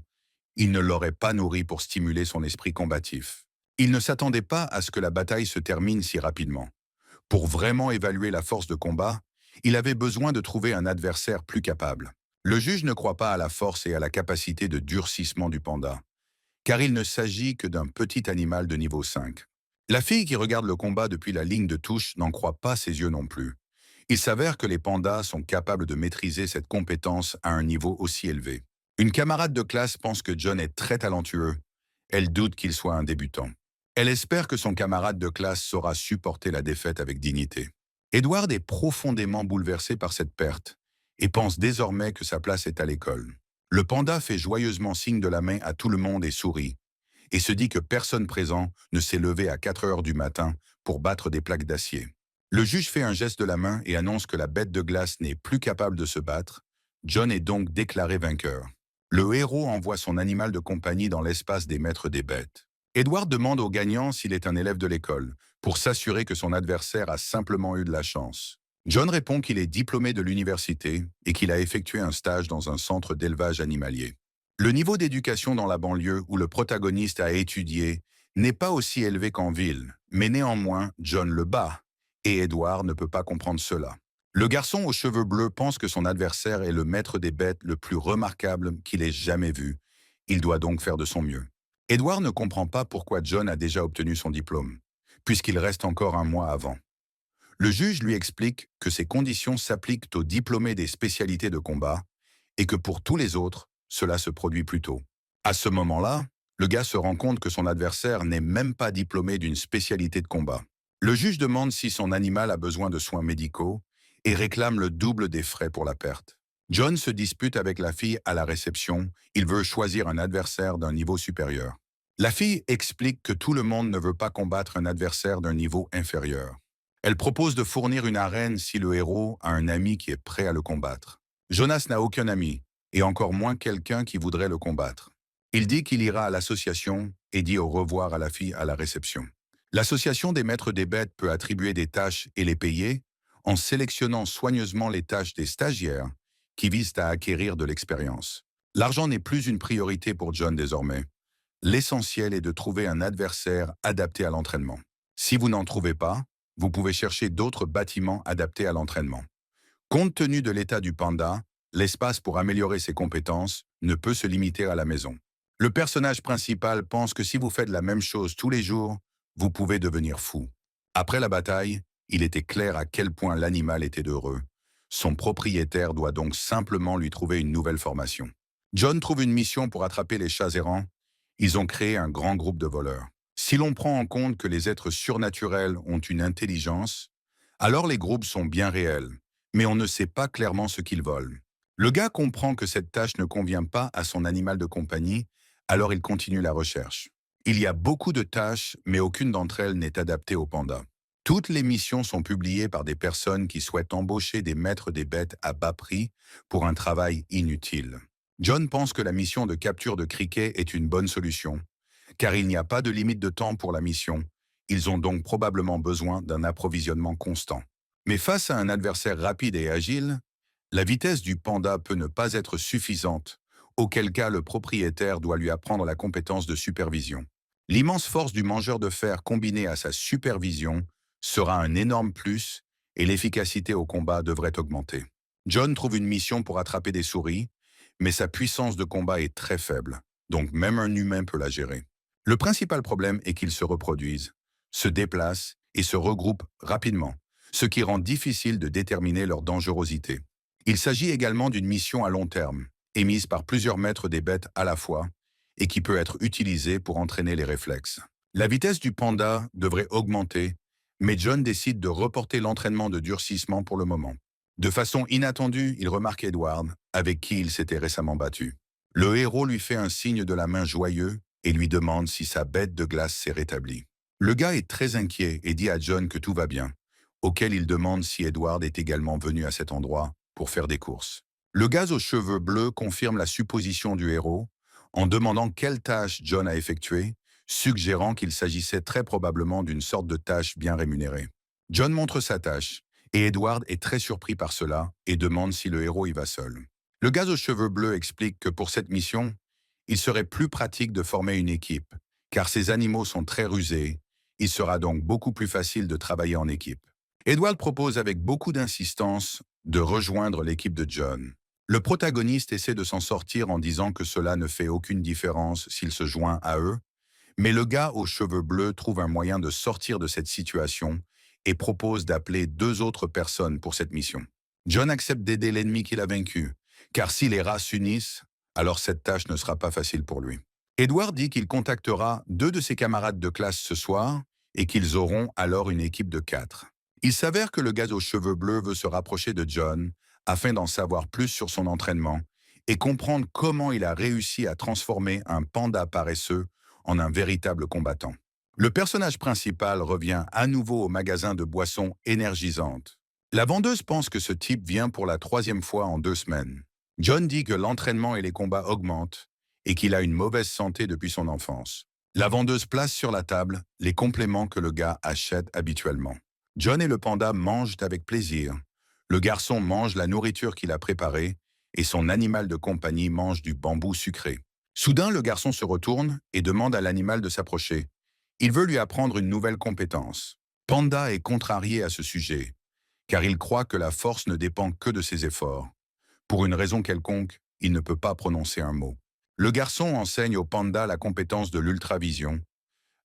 il ne l'aurait pas nourri pour stimuler son esprit combatif. Il ne s'attendait pas à ce que la bataille se termine si rapidement. Pour vraiment évaluer la force de combat, il avait besoin de trouver un adversaire plus capable. Le juge ne croit pas à la force et à la capacité de durcissement du panda, car il ne s'agit que d'un petit animal de niveau 5. La fille qui regarde le combat depuis la ligne de touche n'en croit pas ses yeux non plus. Il s'avère que les pandas sont capables de maîtriser cette compétence à un niveau aussi élevé. Une camarade de classe pense que John est très talentueux. Elle doute qu'il soit un débutant. Elle espère que son camarade de classe saura supporter la défaite avec dignité. Edward est profondément bouleversé par cette perte et pense désormais que sa place est à l'école. Le panda fait joyeusement signe de la main à tout le monde et sourit, et se dit que personne présent ne s'est levé à 4 heures du matin pour battre des plaques d'acier. Le juge fait un geste de la main et annonce que la bête de glace n'est plus capable de se battre. John est donc déclaré vainqueur. Le héros envoie son animal de compagnie dans l'espace des maîtres des bêtes. Edward demande au gagnant s'il est un élève de l'école, pour s'assurer que son adversaire a simplement eu de la chance. John répond qu'il est diplômé de l'université et qu'il a effectué un stage dans un centre d'élevage animalier. Le niveau d'éducation dans la banlieue où le protagoniste a étudié n'est pas aussi élevé qu'en ville, mais néanmoins, John le bat, et Edward ne peut pas comprendre cela. Le garçon aux cheveux bleus pense que son adversaire est le maître des bêtes le plus remarquable qu'il ait jamais vu. Il doit donc faire de son mieux. Edward ne comprend pas pourquoi John a déjà obtenu son diplôme, puisqu'il reste encore un mois avant. Le juge lui explique que ces conditions s'appliquent aux diplômés des spécialités de combat et que pour tous les autres, cela se produit plus tôt. À ce moment-là, le gars se rend compte que son adversaire n'est même pas diplômé d'une spécialité de combat. Le juge demande si son animal a besoin de soins médicaux et réclame le double des frais pour la perte. John se dispute avec la fille à la réception, il veut choisir un adversaire d'un niveau supérieur. La fille explique que tout le monde ne veut pas combattre un adversaire d'un niveau inférieur. Elle propose de fournir une arène si le héros a un ami qui est prêt à le combattre. Jonas n'a aucun ami, et encore moins quelqu'un qui voudrait le combattre. Il dit qu'il ira à l'association et dit au revoir à la fille à la réception. L'association des maîtres des bêtes peut attribuer des tâches et les payer en sélectionnant soigneusement les tâches des stagiaires qui visent à acquérir de l'expérience. L'argent n'est plus une priorité pour John désormais. L'essentiel est de trouver un adversaire adapté à l'entraînement. Si vous n'en trouvez pas, vous pouvez chercher d'autres bâtiments adaptés à l'entraînement. Compte tenu de l'état du panda, l'espace pour améliorer ses compétences ne peut se limiter à la maison. Le personnage principal pense que si vous faites la même chose tous les jours, vous pouvez devenir fou. Après la bataille, il était clair à quel point l'animal était heureux. Son propriétaire doit donc simplement lui trouver une nouvelle formation. John trouve une mission pour attraper les chats errants. Ils ont créé un grand groupe de voleurs. Si l'on prend en compte que les êtres surnaturels ont une intelligence, alors les groupes sont bien réels, mais on ne sait pas clairement ce qu'ils volent. Le gars comprend que cette tâche ne convient pas à son animal de compagnie, alors il continue la recherche. Il y a beaucoup de tâches, mais aucune d'entre elles n'est adaptée au panda. Toutes les missions sont publiées par des personnes qui souhaitent embaucher des maîtres des bêtes à bas prix pour un travail inutile. John pense que la mission de capture de criquets est une bonne solution, car il n'y a pas de limite de temps pour la mission. Ils ont donc probablement besoin d'un approvisionnement constant. Mais face à un adversaire rapide et agile, la vitesse du panda peut ne pas être suffisante, auquel cas le propriétaire doit lui apprendre la compétence de supervision. L'immense force du mangeur de fer combinée à sa supervision sera un énorme plus et l'efficacité au combat devrait augmenter. John trouve une mission pour attraper des souris, mais sa puissance de combat est très faible, donc même un humain peut la gérer. Le principal problème est qu'ils se reproduisent, se déplacent et se regroupent rapidement, ce qui rend difficile de déterminer leur dangerosité. Il s'agit également d'une mission à long terme, émise par plusieurs maîtres des bêtes à la fois, et qui peut être utilisée pour entraîner les réflexes. La vitesse du panda devrait augmenter, mais John décide de reporter l'entraînement de durcissement pour le moment. De façon inattendue, il remarque Edward, avec qui il s'était récemment battu. Le héros lui fait un signe de la main joyeux et lui demande si sa bête de glace s'est rétablie. Le gars est très inquiet et dit à John que tout va bien, auquel il demande si Edward est également venu à cet endroit pour faire des courses. Le gars aux cheveux bleus confirme la supposition du héros en demandant quelle tâche John a effectuée, suggérant qu'il s'agissait très probablement d'une sorte de tâche bien rémunérée. John montre sa tâche, et Edward est très surpris par cela et demande si le héros y va seul. Le gars aux cheveux bleus explique que pour cette mission, il serait plus pratique de former une équipe, car ces animaux sont très rusés, il sera donc beaucoup plus facile de travailler en équipe. Edward propose avec beaucoup d'insistance de rejoindre l'équipe de John. Le protagoniste essaie de s'en sortir en disant que cela ne fait aucune différence s'il se joint à eux, mais le gars aux cheveux bleus trouve un moyen de sortir de cette situation et propose d'appeler 2 autres personnes pour cette mission. John accepte d'aider l'ennemi qu'il a vaincu, car si les races s'unissent, alors cette tâche ne sera pas facile pour lui. Edward dit qu'il contactera 2 de ses camarades de classe ce soir et qu'ils auront alors une équipe de 4. Il s'avère que le gars aux cheveux bleus veut se rapprocher de John afin d'en savoir plus sur son entraînement et comprendre comment il a réussi à transformer un panda paresseux en un véritable combattant. Le personnage principal revient à nouveau au magasin de boissons énergisantes. La vendeuse pense que ce type vient pour la troisième fois en 2 semaines. John dit que l'entraînement et les combats augmentent et qu'il a une mauvaise santé depuis son enfance. La vendeuse place sur la table les compléments que le gars achète habituellement. John et le panda mangent avec plaisir. Le garçon mange la nourriture qu'il a préparée et son animal de compagnie mange du bambou sucré. Soudain, le garçon se retourne et demande à l'animal de s'approcher. Il veut lui apprendre une nouvelle compétence. Panda est contrarié à ce sujet, car il croit que la force ne dépend que de ses efforts. Pour une raison quelconque, il ne peut pas prononcer un mot. Le garçon enseigne au panda la compétence de l'ultravision.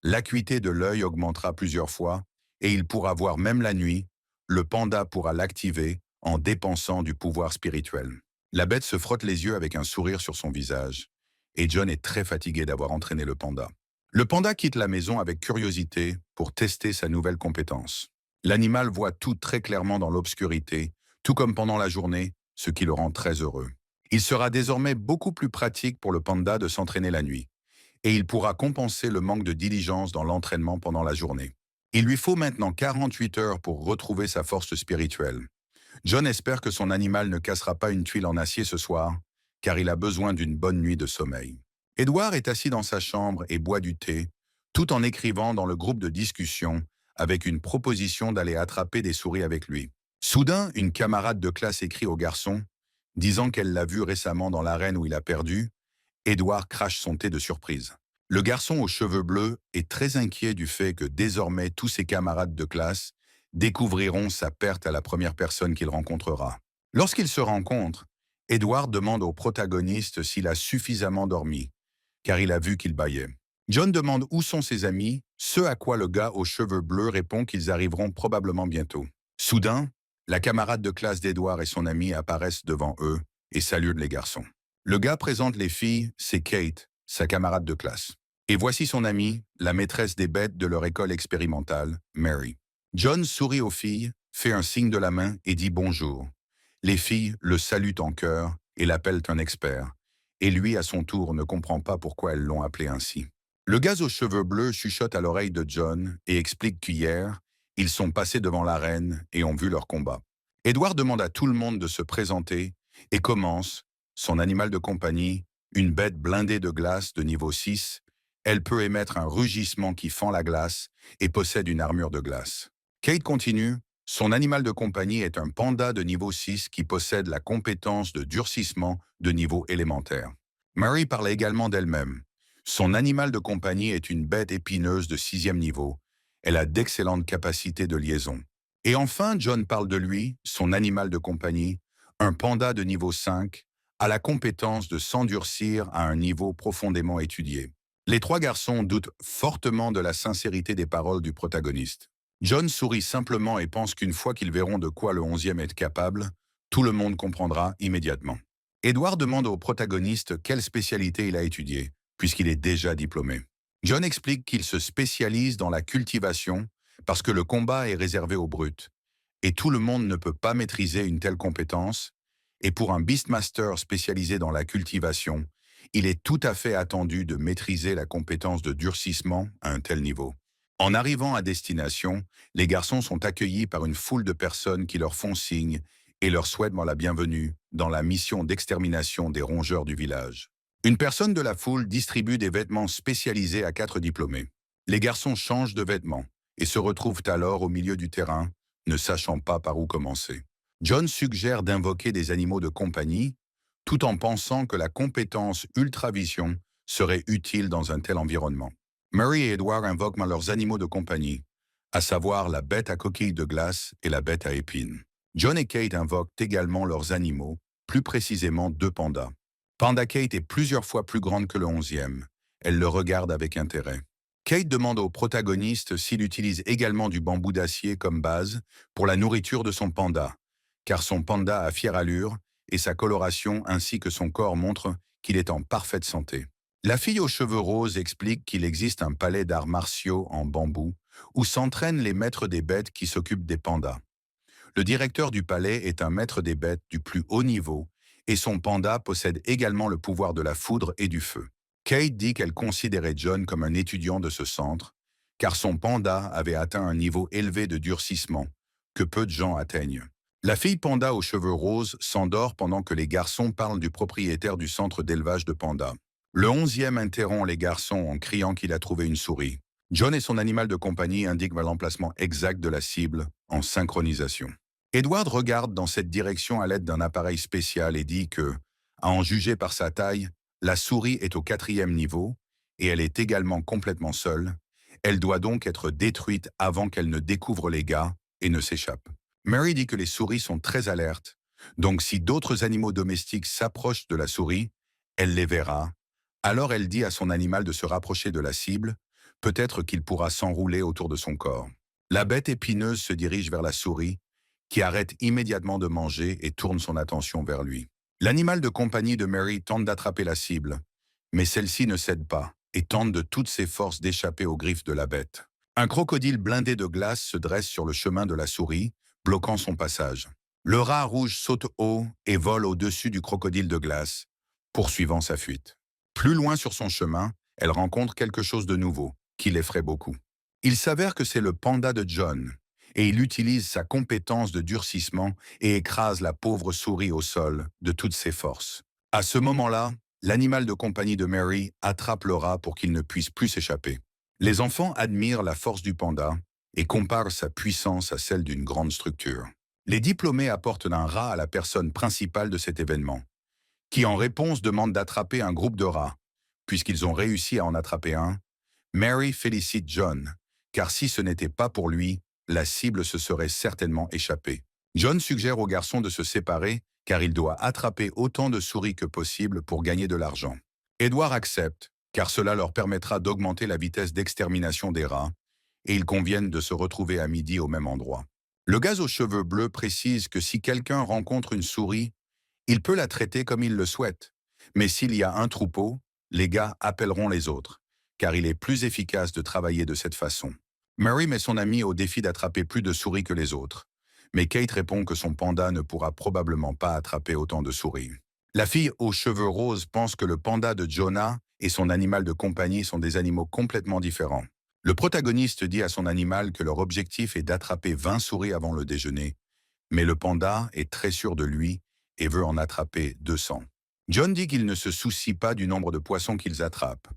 L'acuité de l'œil augmentera plusieurs fois et il pourra voir même la nuit. Le panda pourra l'activer en dépensant du pouvoir spirituel. La bête se frotte les yeux avec un sourire sur son visage et John est très fatigué d'avoir entraîné le panda. Le panda quitte la maison avec curiosité pour tester sa nouvelle compétence. L'animal voit tout très clairement dans l'obscurité, tout comme pendant la journée, ce qui le rend très heureux. Il sera désormais beaucoup plus pratique pour le panda de s'entraîner la nuit et il pourra compenser le manque de diligence dans l'entraînement pendant la journée. Il lui faut maintenant 48 heures pour retrouver sa force spirituelle. John espère que son animal ne cassera pas une tuile en acier ce soir, car il a besoin d'une bonne nuit de sommeil. Edward est assis dans sa chambre et boit du thé, tout en écrivant dans le groupe de discussion avec une proposition d'aller attraper des souris avec lui. Soudain, une camarade de classe écrit au garçon, disant qu'elle l'a vu récemment dans l'arène où il a perdu. Edward crache son thé de surprise. Le garçon aux cheveux bleus est très inquiet du fait que désormais tous ses camarades de classe découvriront sa perte à la première personne qu'il rencontrera. Lorsqu'ils se rencontrent, Edward demande au protagoniste s'il a suffisamment dormi, car il a vu qu'il bâillait. John demande où sont ses amis, ce à quoi le gars aux cheveux bleus répond qu'ils arriveront probablement bientôt. Soudain, la camarade de classe d'Edward et son ami apparaissent devant eux et saluent les garçons. Le gars présente les filles, c'est Kate, sa camarade de classe. Et voici son amie, la maîtresse des bêtes de leur école expérimentale, Mary. John sourit aux filles, fait un signe de la main et dit bonjour. Les filles le saluent en chœur et l'appellent un expert. Et lui, à son tour, ne comprend pas pourquoi elles l'ont appelé ainsi. Le gars aux cheveux bleus chuchote à l'oreille de John et explique qu'hier, ils sont passés devant l'arène et ont vu leur combat. Edward demande à tout le monde de se présenter et commence, son animal de compagnie, une bête blindée de glace de niveau 6, elle peut émettre un rugissement qui fend la glace et possède une armure de glace. Kate continue, son animal de compagnie est un panda de niveau 6 qui possède la compétence de durcissement de niveau élémentaire. Mary parle également d'elle-même. Son animal de compagnie est une bête épineuse de 6e niveau. Elle a d'excellentes capacités de liaison. Et enfin, John parle de lui, son animal de compagnie, un panda de niveau 5, a la compétence de s'endurcir à un niveau profondément étudié. Les trois garçons doutent fortement de la sincérité des paroles du protagoniste. John sourit simplement et pense qu'une fois qu'ils verront de quoi le 11e est capable, tout le monde comprendra immédiatement. Edward demande au protagoniste quelle spécialité il a étudiée, puisqu'il est déjà diplômé. John explique qu'il se spécialise dans la cultivation parce que le combat est réservé aux brutes, et tout le monde ne peut pas maîtriser une telle compétence, et pour un Beastmaster spécialisé dans la cultivation, il est tout à fait attendu de maîtriser la compétence de durcissement à un tel niveau. En arrivant à destination, les garçons sont accueillis par une foule de personnes qui leur font signe et leur souhaitent la bienvenue dans la mission d'extermination des rongeurs du village. Une personne de la foule distribue des vêtements spécialisés à 4 diplômés. Les garçons changent de vêtements et se retrouvent alors au milieu du terrain, ne sachant pas par où commencer. John suggère d'invoquer des animaux de compagnie, tout en pensant que la compétence ultravision serait utile dans un tel environnement. Mary et Edward invoquent leurs animaux de compagnie, à savoir la bête à coquille de glace et la bête à épines. John et Kate invoquent également leurs animaux, plus précisément 2 pandas. Panda Kate est plusieurs fois plus grande que le 11e. Elle le regarde avec intérêt. Kate demande au protagoniste s'il utilise également du bambou d'acier comme base pour la nourriture de son panda, car son panda a fière allure et sa coloration ainsi que son corps montrent qu'il est en parfaite santé. La fille aux cheveux roses explique qu'il existe un palais d'arts martiaux en bambou où s'entraînent les maîtres des bêtes qui s'occupent des pandas. Le directeur du palais est un maître des bêtes du plus haut niveau et son panda possède également le pouvoir de la foudre et du feu. Kate dit qu'elle considérait John comme un étudiant de ce centre, car son panda avait atteint un niveau élevé de durcissement, que peu de gens atteignent. La fille panda aux cheveux roses s'endort pendant que les garçons parlent du propriétaire du centre d'élevage de pandas. Le 11e interrompt les garçons en criant qu'il a trouvé une souris. John et son animal de compagnie indiquent l'emplacement exact de la cible en synchronisation. Edward regarde dans cette direction à l'aide d'un appareil spécial et dit que, à en juger par sa taille, la souris est au 4e niveau et elle est également complètement seule. Elle doit donc être détruite avant qu'elle ne découvre les gars et ne s'échappe. Mary dit que les souris sont très alertes, donc si d'autres animaux domestiques s'approchent de la souris, elle les verra. Alors elle dit à son animal de se rapprocher de la cible, peut-être qu'il pourra s'enrouler autour de son corps. La bête épineuse se dirige vers la souris, qui arrête immédiatement de manger et tourne son attention vers lui. L'animal de compagnie de Mary tente d'attraper la cible, mais celle-ci ne cède pas et tente de toutes ses forces d'échapper aux griffes de la bête. Un crocodile blindé de glace se dresse sur le chemin de la souris, bloquant son passage. Le rat rouge saute haut et vole au-dessus du crocodile de glace, poursuivant sa fuite. Plus loin sur son chemin, elle rencontre quelque chose de nouveau, qui l'effraie beaucoup. Il s'avère que c'est le panda de John, et il utilise sa compétence de durcissement et écrase la pauvre souris au sol de toutes ses forces. À ce moment-là, l'animal de compagnie de Mary attrape le rat pour qu'il ne puisse plus s'échapper. Les enfants admirent la force du panda et comparent sa puissance à celle d'une grande structure. Les diplômés apportent un rat à la personne principale de cet événement, qui en réponse demande d'attraper un groupe de rats. Puisqu'ils ont réussi à en attraper un, Mary félicite John, car si ce n'était pas pour lui, la cible se serait certainement échappée. John suggère aux garçons de se séparer car il doit attraper autant de souris que possible pour gagner de l'argent. Edward accepte, car cela leur permettra d'augmenter la vitesse d'extermination des rats, et ils conviennent de se retrouver à midi au même endroit. Le gars aux cheveux bleus précise que si quelqu'un rencontre une souris, il peut la traiter comme il le souhaite. Mais s'il y a un troupeau, les gars appelleront les autres, car il est plus efficace de travailler de cette façon. Mary met son ami au défi d'attraper plus de souris que les autres. Mais Kate répond que son panda ne pourra probablement pas attraper autant de souris. La fille aux cheveux roses pense que le panda de Jonah et son animal de compagnie sont des animaux complètement différents. Le protagoniste dit à son animal que leur objectif est d'attraper 20 souris avant le déjeuner, mais le panda est très sûr de lui et veut en attraper 200. John dit qu'il ne se soucie pas du nombre de poissons qu'ils attrapent.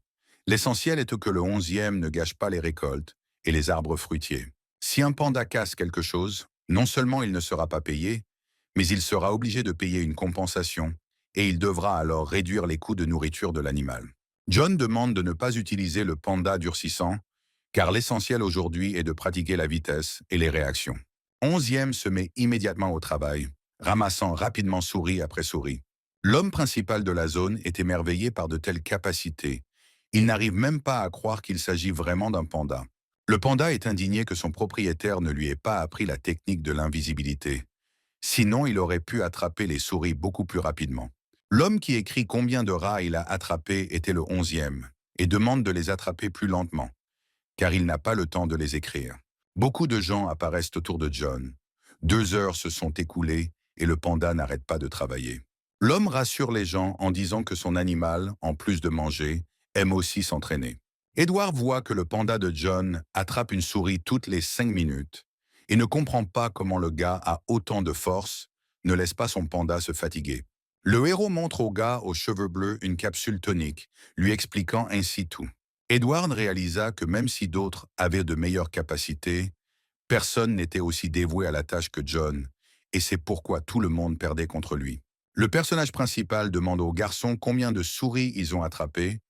L'essentiel est que le 11e ne gâche pas les récoltes et les arbres fruitiers. Si un panda casse quelque chose, non seulement il ne sera pas payé, mais il sera obligé de payer une compensation et il devra alors réduire les coûts de nourriture de l'animal. John demande de ne pas utiliser le panda durcissant, car l'essentiel aujourd'hui est de pratiquer la vitesse et les réactions. 11e se met immédiatement au travail, ramassant rapidement souris après souris. L'homme principal de la zone est émerveillé par de telles capacités. Il n'arrive même pas à croire qu'il s'agit vraiment d'un panda. Le panda est indigné que son propriétaire ne lui ait pas appris la technique de l'invisibilité. Sinon, il aurait pu attraper les souris beaucoup plus rapidement. L'homme qui écrit combien de rats il a attrapés était le 11e et demande de les attraper plus lentement, car il n'a pas le temps de les écrire. Beaucoup de gens apparaissent autour de John. 2 heures se sont écoulées et le panda n'arrête pas de travailler. L'homme rassure les gens en disant que son animal, en plus de manger, aime aussi s'entraîner. Edward voit que le panda de John attrape une souris toutes les 5 minutes et ne comprend pas comment le gars a autant de force, ne laisse pas son panda se fatiguer. Le héros montre au gars aux cheveux bleus une capsule tonique, lui expliquant ainsi tout. Edward réalisa que même si d'autres avaient de meilleures capacités, personne n'était aussi dévoué à la tâche que John, et c'est pourquoi tout le monde perdait contre lui. Le personnage principal demande aux garçons combien de souris ils ont attrapé.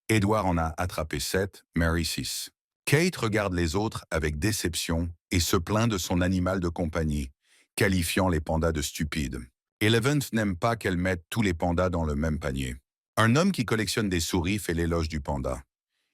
Edward en a attrapé 7, Mary 6. Kate regarde les autres avec déception et se plaint de son animal de compagnie, qualifiant les pandas de stupides. Eleven n'aime pas qu'elle mette tous les pandas dans le même panier. Un homme qui collectionne des souris fait l'éloge du panda.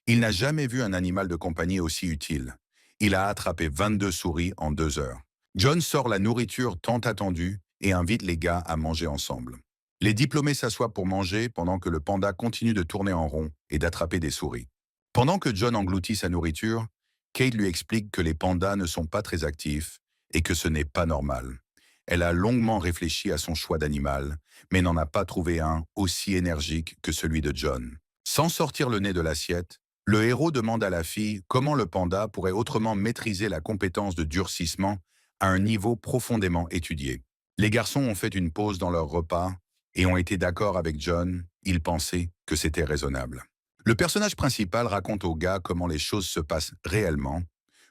Il n'a jamais vu un animal de compagnie aussi utile. Il a attrapé 22 souris en 2 heures. John sort la nourriture tant attendue et invite les gars à manger ensemble. Les diplômés s'assoient pour manger pendant que le panda continue de tourner en rond et d'attraper des souris. Pendant que John engloutit sa nourriture, Kate lui explique que les pandas ne sont pas très actifs et que ce n'est pas normal. Elle a longuement réfléchi à son choix d'animal, mais n'en a pas trouvé un aussi énergique que celui de John. Sans sortir le nez de l'assiette, le héros demande à la fille comment le panda pourrait autrement maîtriser la compétence de durcissement à un niveau profondément étudié. Les garçons ont fait une pause dans leur repas et ont été d'accord avec John, ils pensaient que c'était raisonnable. Le personnage principal raconte au gars comment les choses se passent réellement,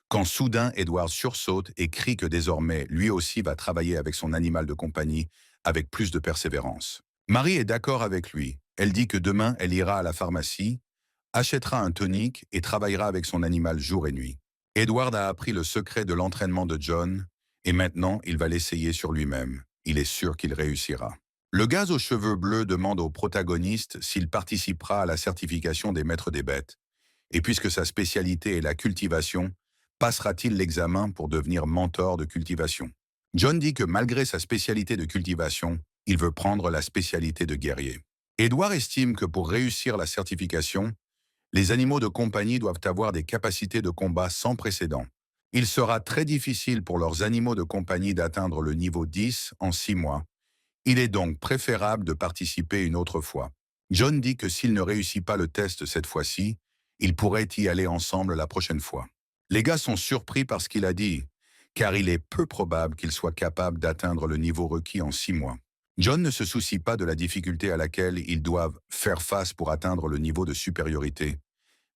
quand soudain Edward sursaute et crie que désormais lui aussi va travailler avec son animal de compagnie avec plus de persévérance. Marie est d'accord avec lui. Elle dit que demain elle ira à la pharmacie, achètera un tonique et travaillera avec son animal jour et nuit. Edward a appris le secret de l'entraînement de John et maintenant il va l'essayer sur lui-même. Il est sûr qu'il réussira. Le gars aux cheveux bleus demande au protagoniste s'il participera à la certification des maîtres des bêtes. Et puisque sa spécialité est la cultivation, passera-t-il l'examen pour devenir mentor de cultivation? John dit que malgré sa spécialité de cultivation, il veut prendre la spécialité de guerrier. Edward estime que pour réussir la certification, les animaux de compagnie doivent avoir des capacités de combat sans précédent. Il sera très difficile pour leurs animaux de compagnie d'atteindre le niveau 10 en 6 mois. Il est donc préférable de participer une autre fois. John dit que s'il ne réussit pas le test cette fois-ci, ils pourraient y aller ensemble la prochaine fois. Les gars sont surpris par ce qu'il a dit, car il est peu probable qu'il soit capable d'atteindre le niveau requis en 6 mois. John ne se soucie pas de la difficulté à laquelle ils doivent faire face pour atteindre le niveau de supériorité,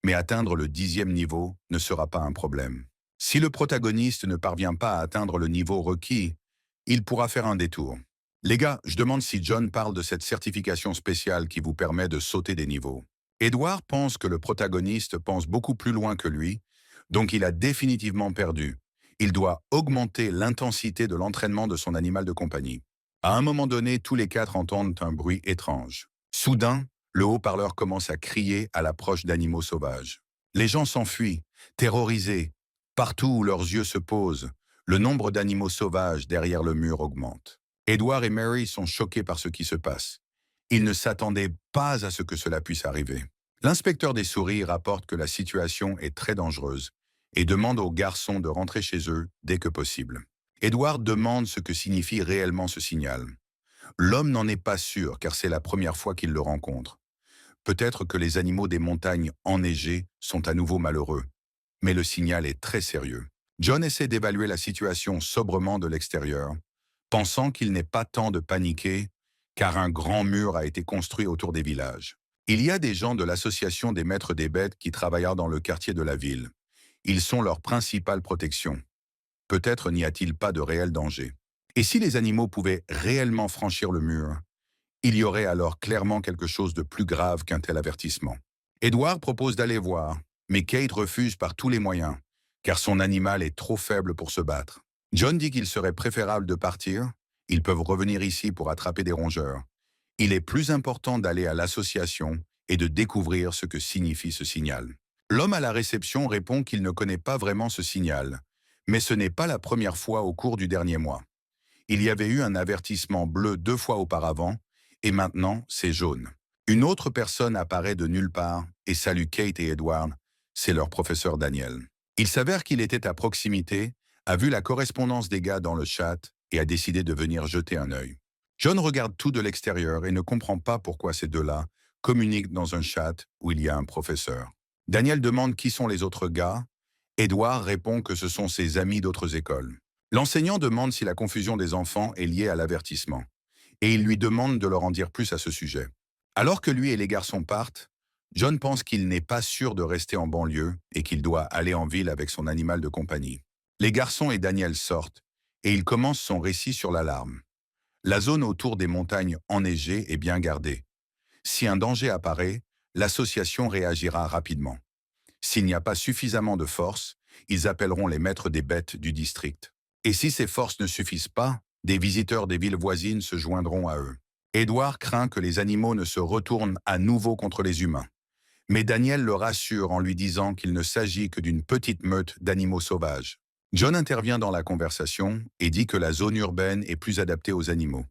mais atteindre le 10e niveau ne sera pas un problème. Si le protagoniste ne parvient pas à atteindre le niveau requis, il pourra faire un détour. Les gars, je demande si John parle de cette certification spéciale qui vous permet de sauter des niveaux. Edward pense que le protagoniste pense beaucoup plus loin que lui, donc il a définitivement perdu. Il doit augmenter l'intensité de l'entraînement de son animal de compagnie. À un moment donné, tous les quatre entendent un bruit étrange. Soudain, le haut-parleur commence à crier à l'approche d'animaux sauvages. Les gens s'enfuient, terrorisés. Partout où leurs yeux se posent, le nombre d'animaux sauvages derrière le mur augmente. Edward et Mary sont choqués par ce qui se passe. Ils ne s'attendaient pas à ce que cela puisse arriver. L'inspecteur des souris rapporte que la situation est très dangereuse et demande aux garçons de rentrer chez eux dès que possible. Edward demande ce que signifie réellement ce signal. L'homme n'en est pas sûr car c'est la première fois qu'il le rencontre. Peut-être que les animaux des montagnes enneigées sont à nouveau malheureux, mais le signal est très sérieux. John essaie d'évaluer la situation sobrement de l'extérieur, pensant qu'il n'est pas temps de paniquer, car un grand mur a été construit autour des villages. Il y a des gens de l'association des maîtres des bêtes qui travaillent dans le quartier de la ville. Ils sont leur principale protection. Peut-être n'y a-t-il pas de réel danger. Et si les animaux pouvaient réellement franchir le mur, il y aurait alors clairement quelque chose de plus grave qu'un tel avertissement. Edward propose d'aller voir, mais Kate refuse par tous les moyens, car son animal est trop faible pour se battre. John dit qu'il serait préférable de partir, ils peuvent revenir ici pour attraper des rongeurs. Il est plus important d'aller à l'association et de découvrir ce que signifie ce signal. L'homme à la réception répond qu'il ne connaît pas vraiment ce signal, mais ce n'est pas la première fois au cours du dernier mois. Il y avait eu un avertissement bleu 2 fois auparavant, et maintenant c'est jaune. Une autre personne apparaît de nulle part et salue Kate et Edward, c'est leur professeur Daniel. Il s'avère qu'il était à proximité, a vu la correspondance des gars dans le chat et a décidé de venir jeter un œil. John regarde tout de l'extérieur et ne comprend pas pourquoi ces deux-là communiquent dans un chat où il y a un professeur. Daniel demande qui sont les autres gars. Edward répond que ce sont ses amis d'autres écoles. L'enseignant demande si la confusion des enfants est liée à l'avertissement, et il lui demande de leur en dire plus à ce sujet. Alors que lui et les garçons partent, John pense qu'il n'est pas sûr de rester en banlieue et qu'il doit aller en ville avec son animal de compagnie. Les garçons et Daniel sortent, et il commence son récit sur l'alarme. La zone autour des montagnes enneigées est bien gardée. Si un danger apparaît, l'association réagira rapidement. S'il n'y a pas suffisamment de force, ils appelleront les maîtres des bêtes du district. Et si ces forces ne suffisent pas, des visiteurs des villes voisines se joindront à eux. Edward craint que les animaux ne se retournent à nouveau contre les humains. Mais Daniel le rassure en lui disant qu'il ne s'agit que d'une petite meute d'animaux sauvages. John intervient dans la conversation et dit que la zone urbaine est plus adaptée aux animaux.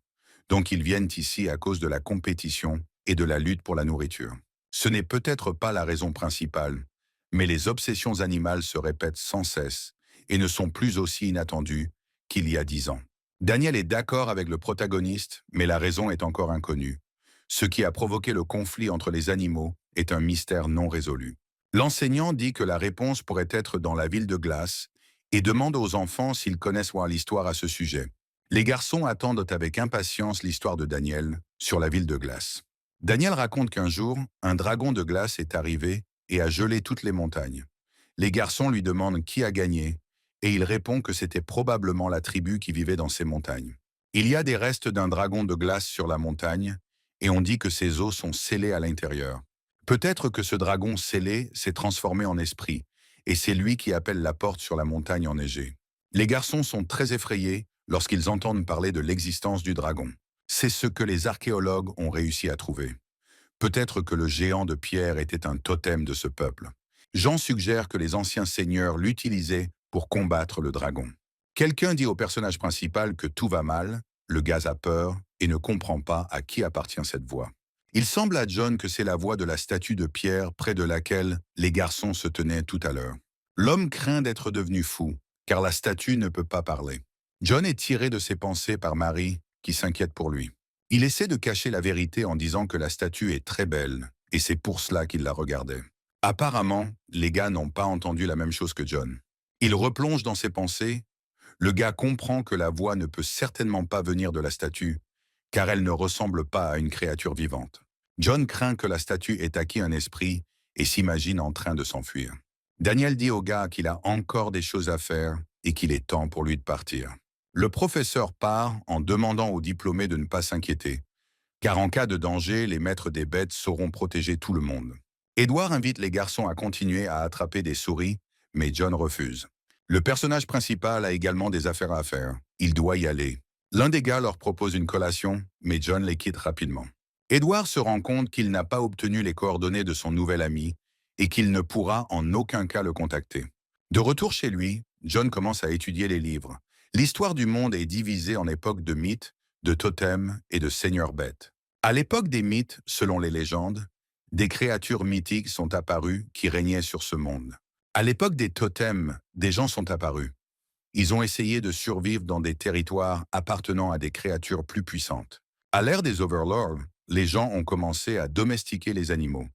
Donc ils viennent ici à cause de la compétition et de la lutte pour la nourriture. Ce n'est peut-être pas la raison principale, Mais les obsessions animales se répètent sans cesse et ne sont plus aussi inattendues qu'il y a 10 ans. Daniel est d'accord avec le protagoniste, mais la raison est encore inconnue. Ce qui a provoqué le conflit entre les animaux est un mystère non résolu. L'enseignant dit que la réponse pourrait être dans la ville de glace et demande aux enfants s'ils connaissent l'histoire à ce sujet. Les garçons attendent avec impatience l'histoire de Daniel sur la ville de glace. Daniel raconte qu'un jour, un dragon de glace est arrivé et a gelé toutes les montagnes. Les garçons lui demandent qui a gagné et il répond que c'était probablement la tribu qui vivait dans ces montagnes. Il y a des restes d'un dragon de glace sur la montagne et on dit que ses os sont scellés à l'intérieur. Peut-être que ce dragon scellé s'est transformé en esprit et c'est lui qui appelle la porte sur la montagne enneigée. Les garçons sont très effrayés lorsqu'ils entendent parler de l'existence du dragon. C'est ce que les archéologues ont réussi à trouver. Peut-être que le géant de pierre était un totem de ce peuple. Jean suggère que les anciens seigneurs l'utilisaient pour combattre le dragon. Quelqu'un dit au personnage principal que tout va mal, le gars a peur et ne comprend pas à qui appartient cette voix. Il semble à John que c'est la voix de la statue de pierre près de laquelle les garçons se tenaient tout à l'heure. L'homme craint d'être devenu fou, car la statue ne peut pas parler. John est tiré de ses pensées par Marie, qui s'inquiète pour lui. Il essaie de cacher la vérité en disant que la statue est très belle, et c'est pour cela qu'il la regardait. Apparemment, les gars n'ont pas entendu la même chose que John. Il replonge dans ses pensées. Le gars comprend que la voix ne peut certainement pas venir de la statue, car elle ne ressemble pas à une créature vivante. John craint que la statue ait acquis un esprit et s'imagine en train de s'enfuir. Daniel dit au gars qu'il a encore des choses à faire et qu'il est temps pour lui de partir. Le professeur part en demandant aux diplômés de ne pas s'inquiéter, car en cas de danger, les maîtres des bêtes sauront protéger tout le monde. Édouard invite les garçons à continuer à attraper des souris, mais John refuse. Le personnage principal a également des affaires à faire. Il doit y aller. L'un des gars leur propose une collation, mais John les quitte rapidement. Édouard se rend compte qu'il n'a pas obtenu les coordonnées de son nouvel ami et qu'il ne pourra en aucun cas le contacter. De retour chez lui, John commence à étudier les livres. L'histoire du monde est divisée en époques de mythes, de totems et de seigneurs bêtes. À l'époque des mythes, selon les légendes, des créatures mythiques sont apparues qui régnaient sur ce monde. À l'époque des totems, des gens sont apparus. Ils ont essayé de survivre dans des territoires appartenant à des créatures plus puissantes. À l'ère des Overlords, les gens ont commencé à domestiquer les animaux.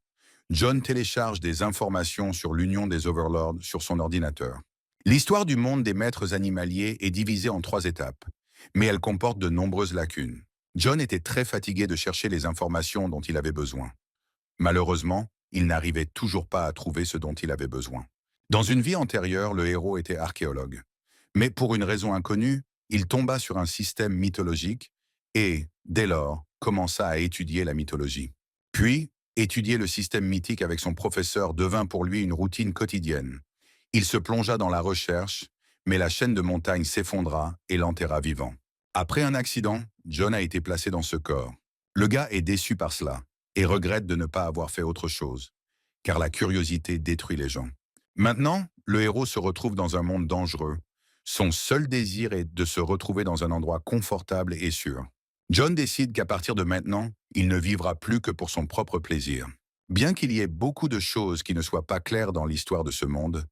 John télécharge des informations sur l'union des Overlords sur son ordinateur. L'histoire du monde des maîtres animaliers est divisée en 3 étapes, mais elle comporte de nombreuses lacunes. John était très fatigué de chercher les informations dont il avait besoin. Malheureusement, il n'arrivait toujours pas à trouver ce dont il avait besoin. Dans une vie antérieure, le héros était archéologue. Mais pour une raison inconnue, il tomba sur un système mythologique et, dès lors, commença à étudier la mythologie. Puis, étudier le système mythique avec son professeur devint pour lui une routine quotidienne. Il se plongea dans la recherche, mais la chaîne de montagnes s'effondra et l'enterra vivant. Après un accident, John a été placé dans ce corps. Le gars est déçu par cela et regrette de ne pas avoir fait autre chose, car la curiosité détruit les gens. Maintenant, le héros se retrouve dans un monde dangereux. Son seul désir est de se retrouver dans un endroit confortable et sûr. John décide qu'à partir de maintenant, il ne vivra plus que pour son propre plaisir. Bien qu'il y ait beaucoup de choses qui ne soient pas claires dans l'histoire de ce monde,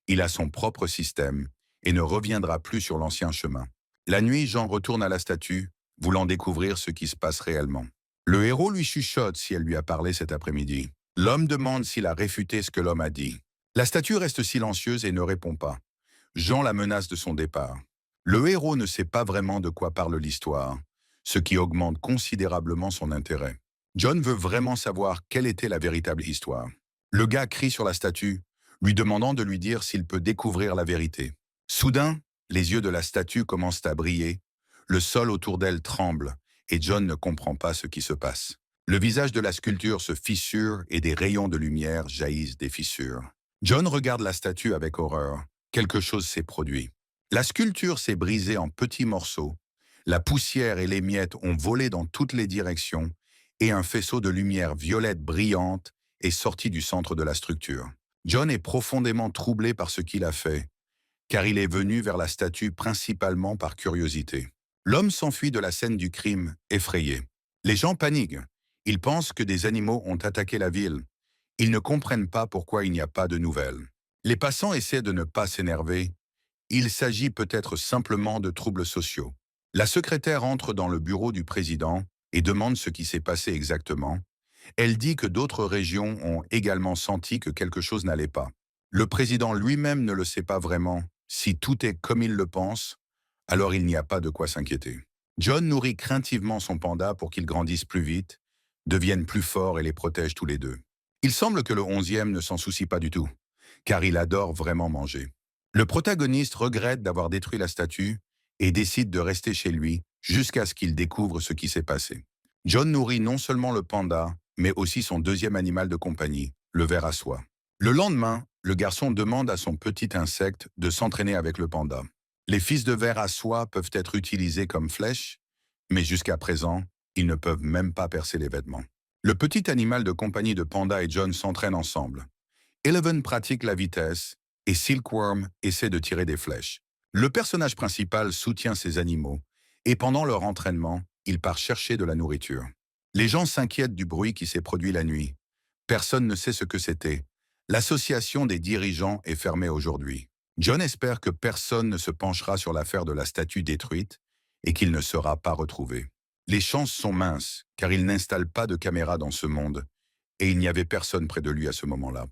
il a son propre système et ne reviendra plus sur l'ancien chemin. La nuit, Jean retourne à la statue, voulant découvrir ce qui se passe réellement. Le héros lui chuchote si elle lui a parlé cet après-midi. L'homme demande s'il a réfuté ce que l'homme a dit. La statue reste silencieuse et ne répond pas. Jean la menace de son départ. Le héros ne sait pas vraiment de quoi parle l'histoire, ce qui augmente considérablement son intérêt. John veut vraiment savoir quelle était la véritable histoire. Le gars crie sur la statue, lui demandant de lui dire s'il peut découvrir la vérité. Soudain, les yeux de la statue commencent à briller, le sol autour d'elle tremble, et John ne comprend pas ce qui se passe. Le visage de la sculpture se fissure et des rayons de lumière jaillissent des fissures. John regarde la statue avec horreur. Quelque chose s'est produit. La sculpture s'est brisée en petits morceaux. La poussière et les miettes ont volé dans toutes les directions et un faisceau de lumière violette brillante est sorti du centre de la structure. John est profondément troublé par ce qu'il a fait, car il est venu vers la statue principalement par curiosité. L'homme s'enfuit de la scène du crime, effrayé. Les gens paniquent. Ils pensent que des animaux ont attaqué la ville. Ils ne comprennent pas pourquoi il n'y a pas de nouvelles. Les passants essaient de ne pas s'énerver. Il s'agit peut-être simplement de troubles sociaux. La secrétaire entre dans le bureau du président et demande ce qui s'est passé exactement. Elle dit que d'autres régions ont également senti que quelque chose n'allait pas. Le président lui-même ne le sait pas vraiment. Si tout est comme il le pense, alors il n'y a pas de quoi s'inquiéter. John nourrit craintivement son panda pour qu'il grandisse plus vite, devienne plus fort et les protège tous les deux. Il semble que le 11e ne s'en soucie pas du tout, car il adore vraiment manger. Le protagoniste regrette d'avoir détruit la statue et décide de rester chez lui jusqu'à ce qu'il découvre ce qui s'est passé. John nourrit non seulement le panda, mais aussi son deuxième animal de compagnie, le ver à soie. Le lendemain, le garçon demande à son petit insecte de s'entraîner avec le panda. Les fils de ver à soie peuvent être utilisés comme flèches, mais jusqu'à présent, ils ne peuvent même pas percer les vêtements. Le petit animal de compagnie de Panda et John s'entraînent ensemble. Eleven pratique la vitesse et Silkworm essaie de tirer des flèches. Le personnage principal soutient ces animaux et pendant leur entraînement, il part chercher de la nourriture. Les gens s'inquiètent du bruit qui s'est produit la nuit. Personne ne sait ce que c'était. L'association des dirigeants est fermée aujourd'hui. John espère que personne ne se penchera sur l'affaire de la statue détruite et qu'il ne sera pas retrouvé. Les chances sont minces, car il n'installe pas de caméra dans ce monde, et il n'y avait personne près de lui à ce moment-là.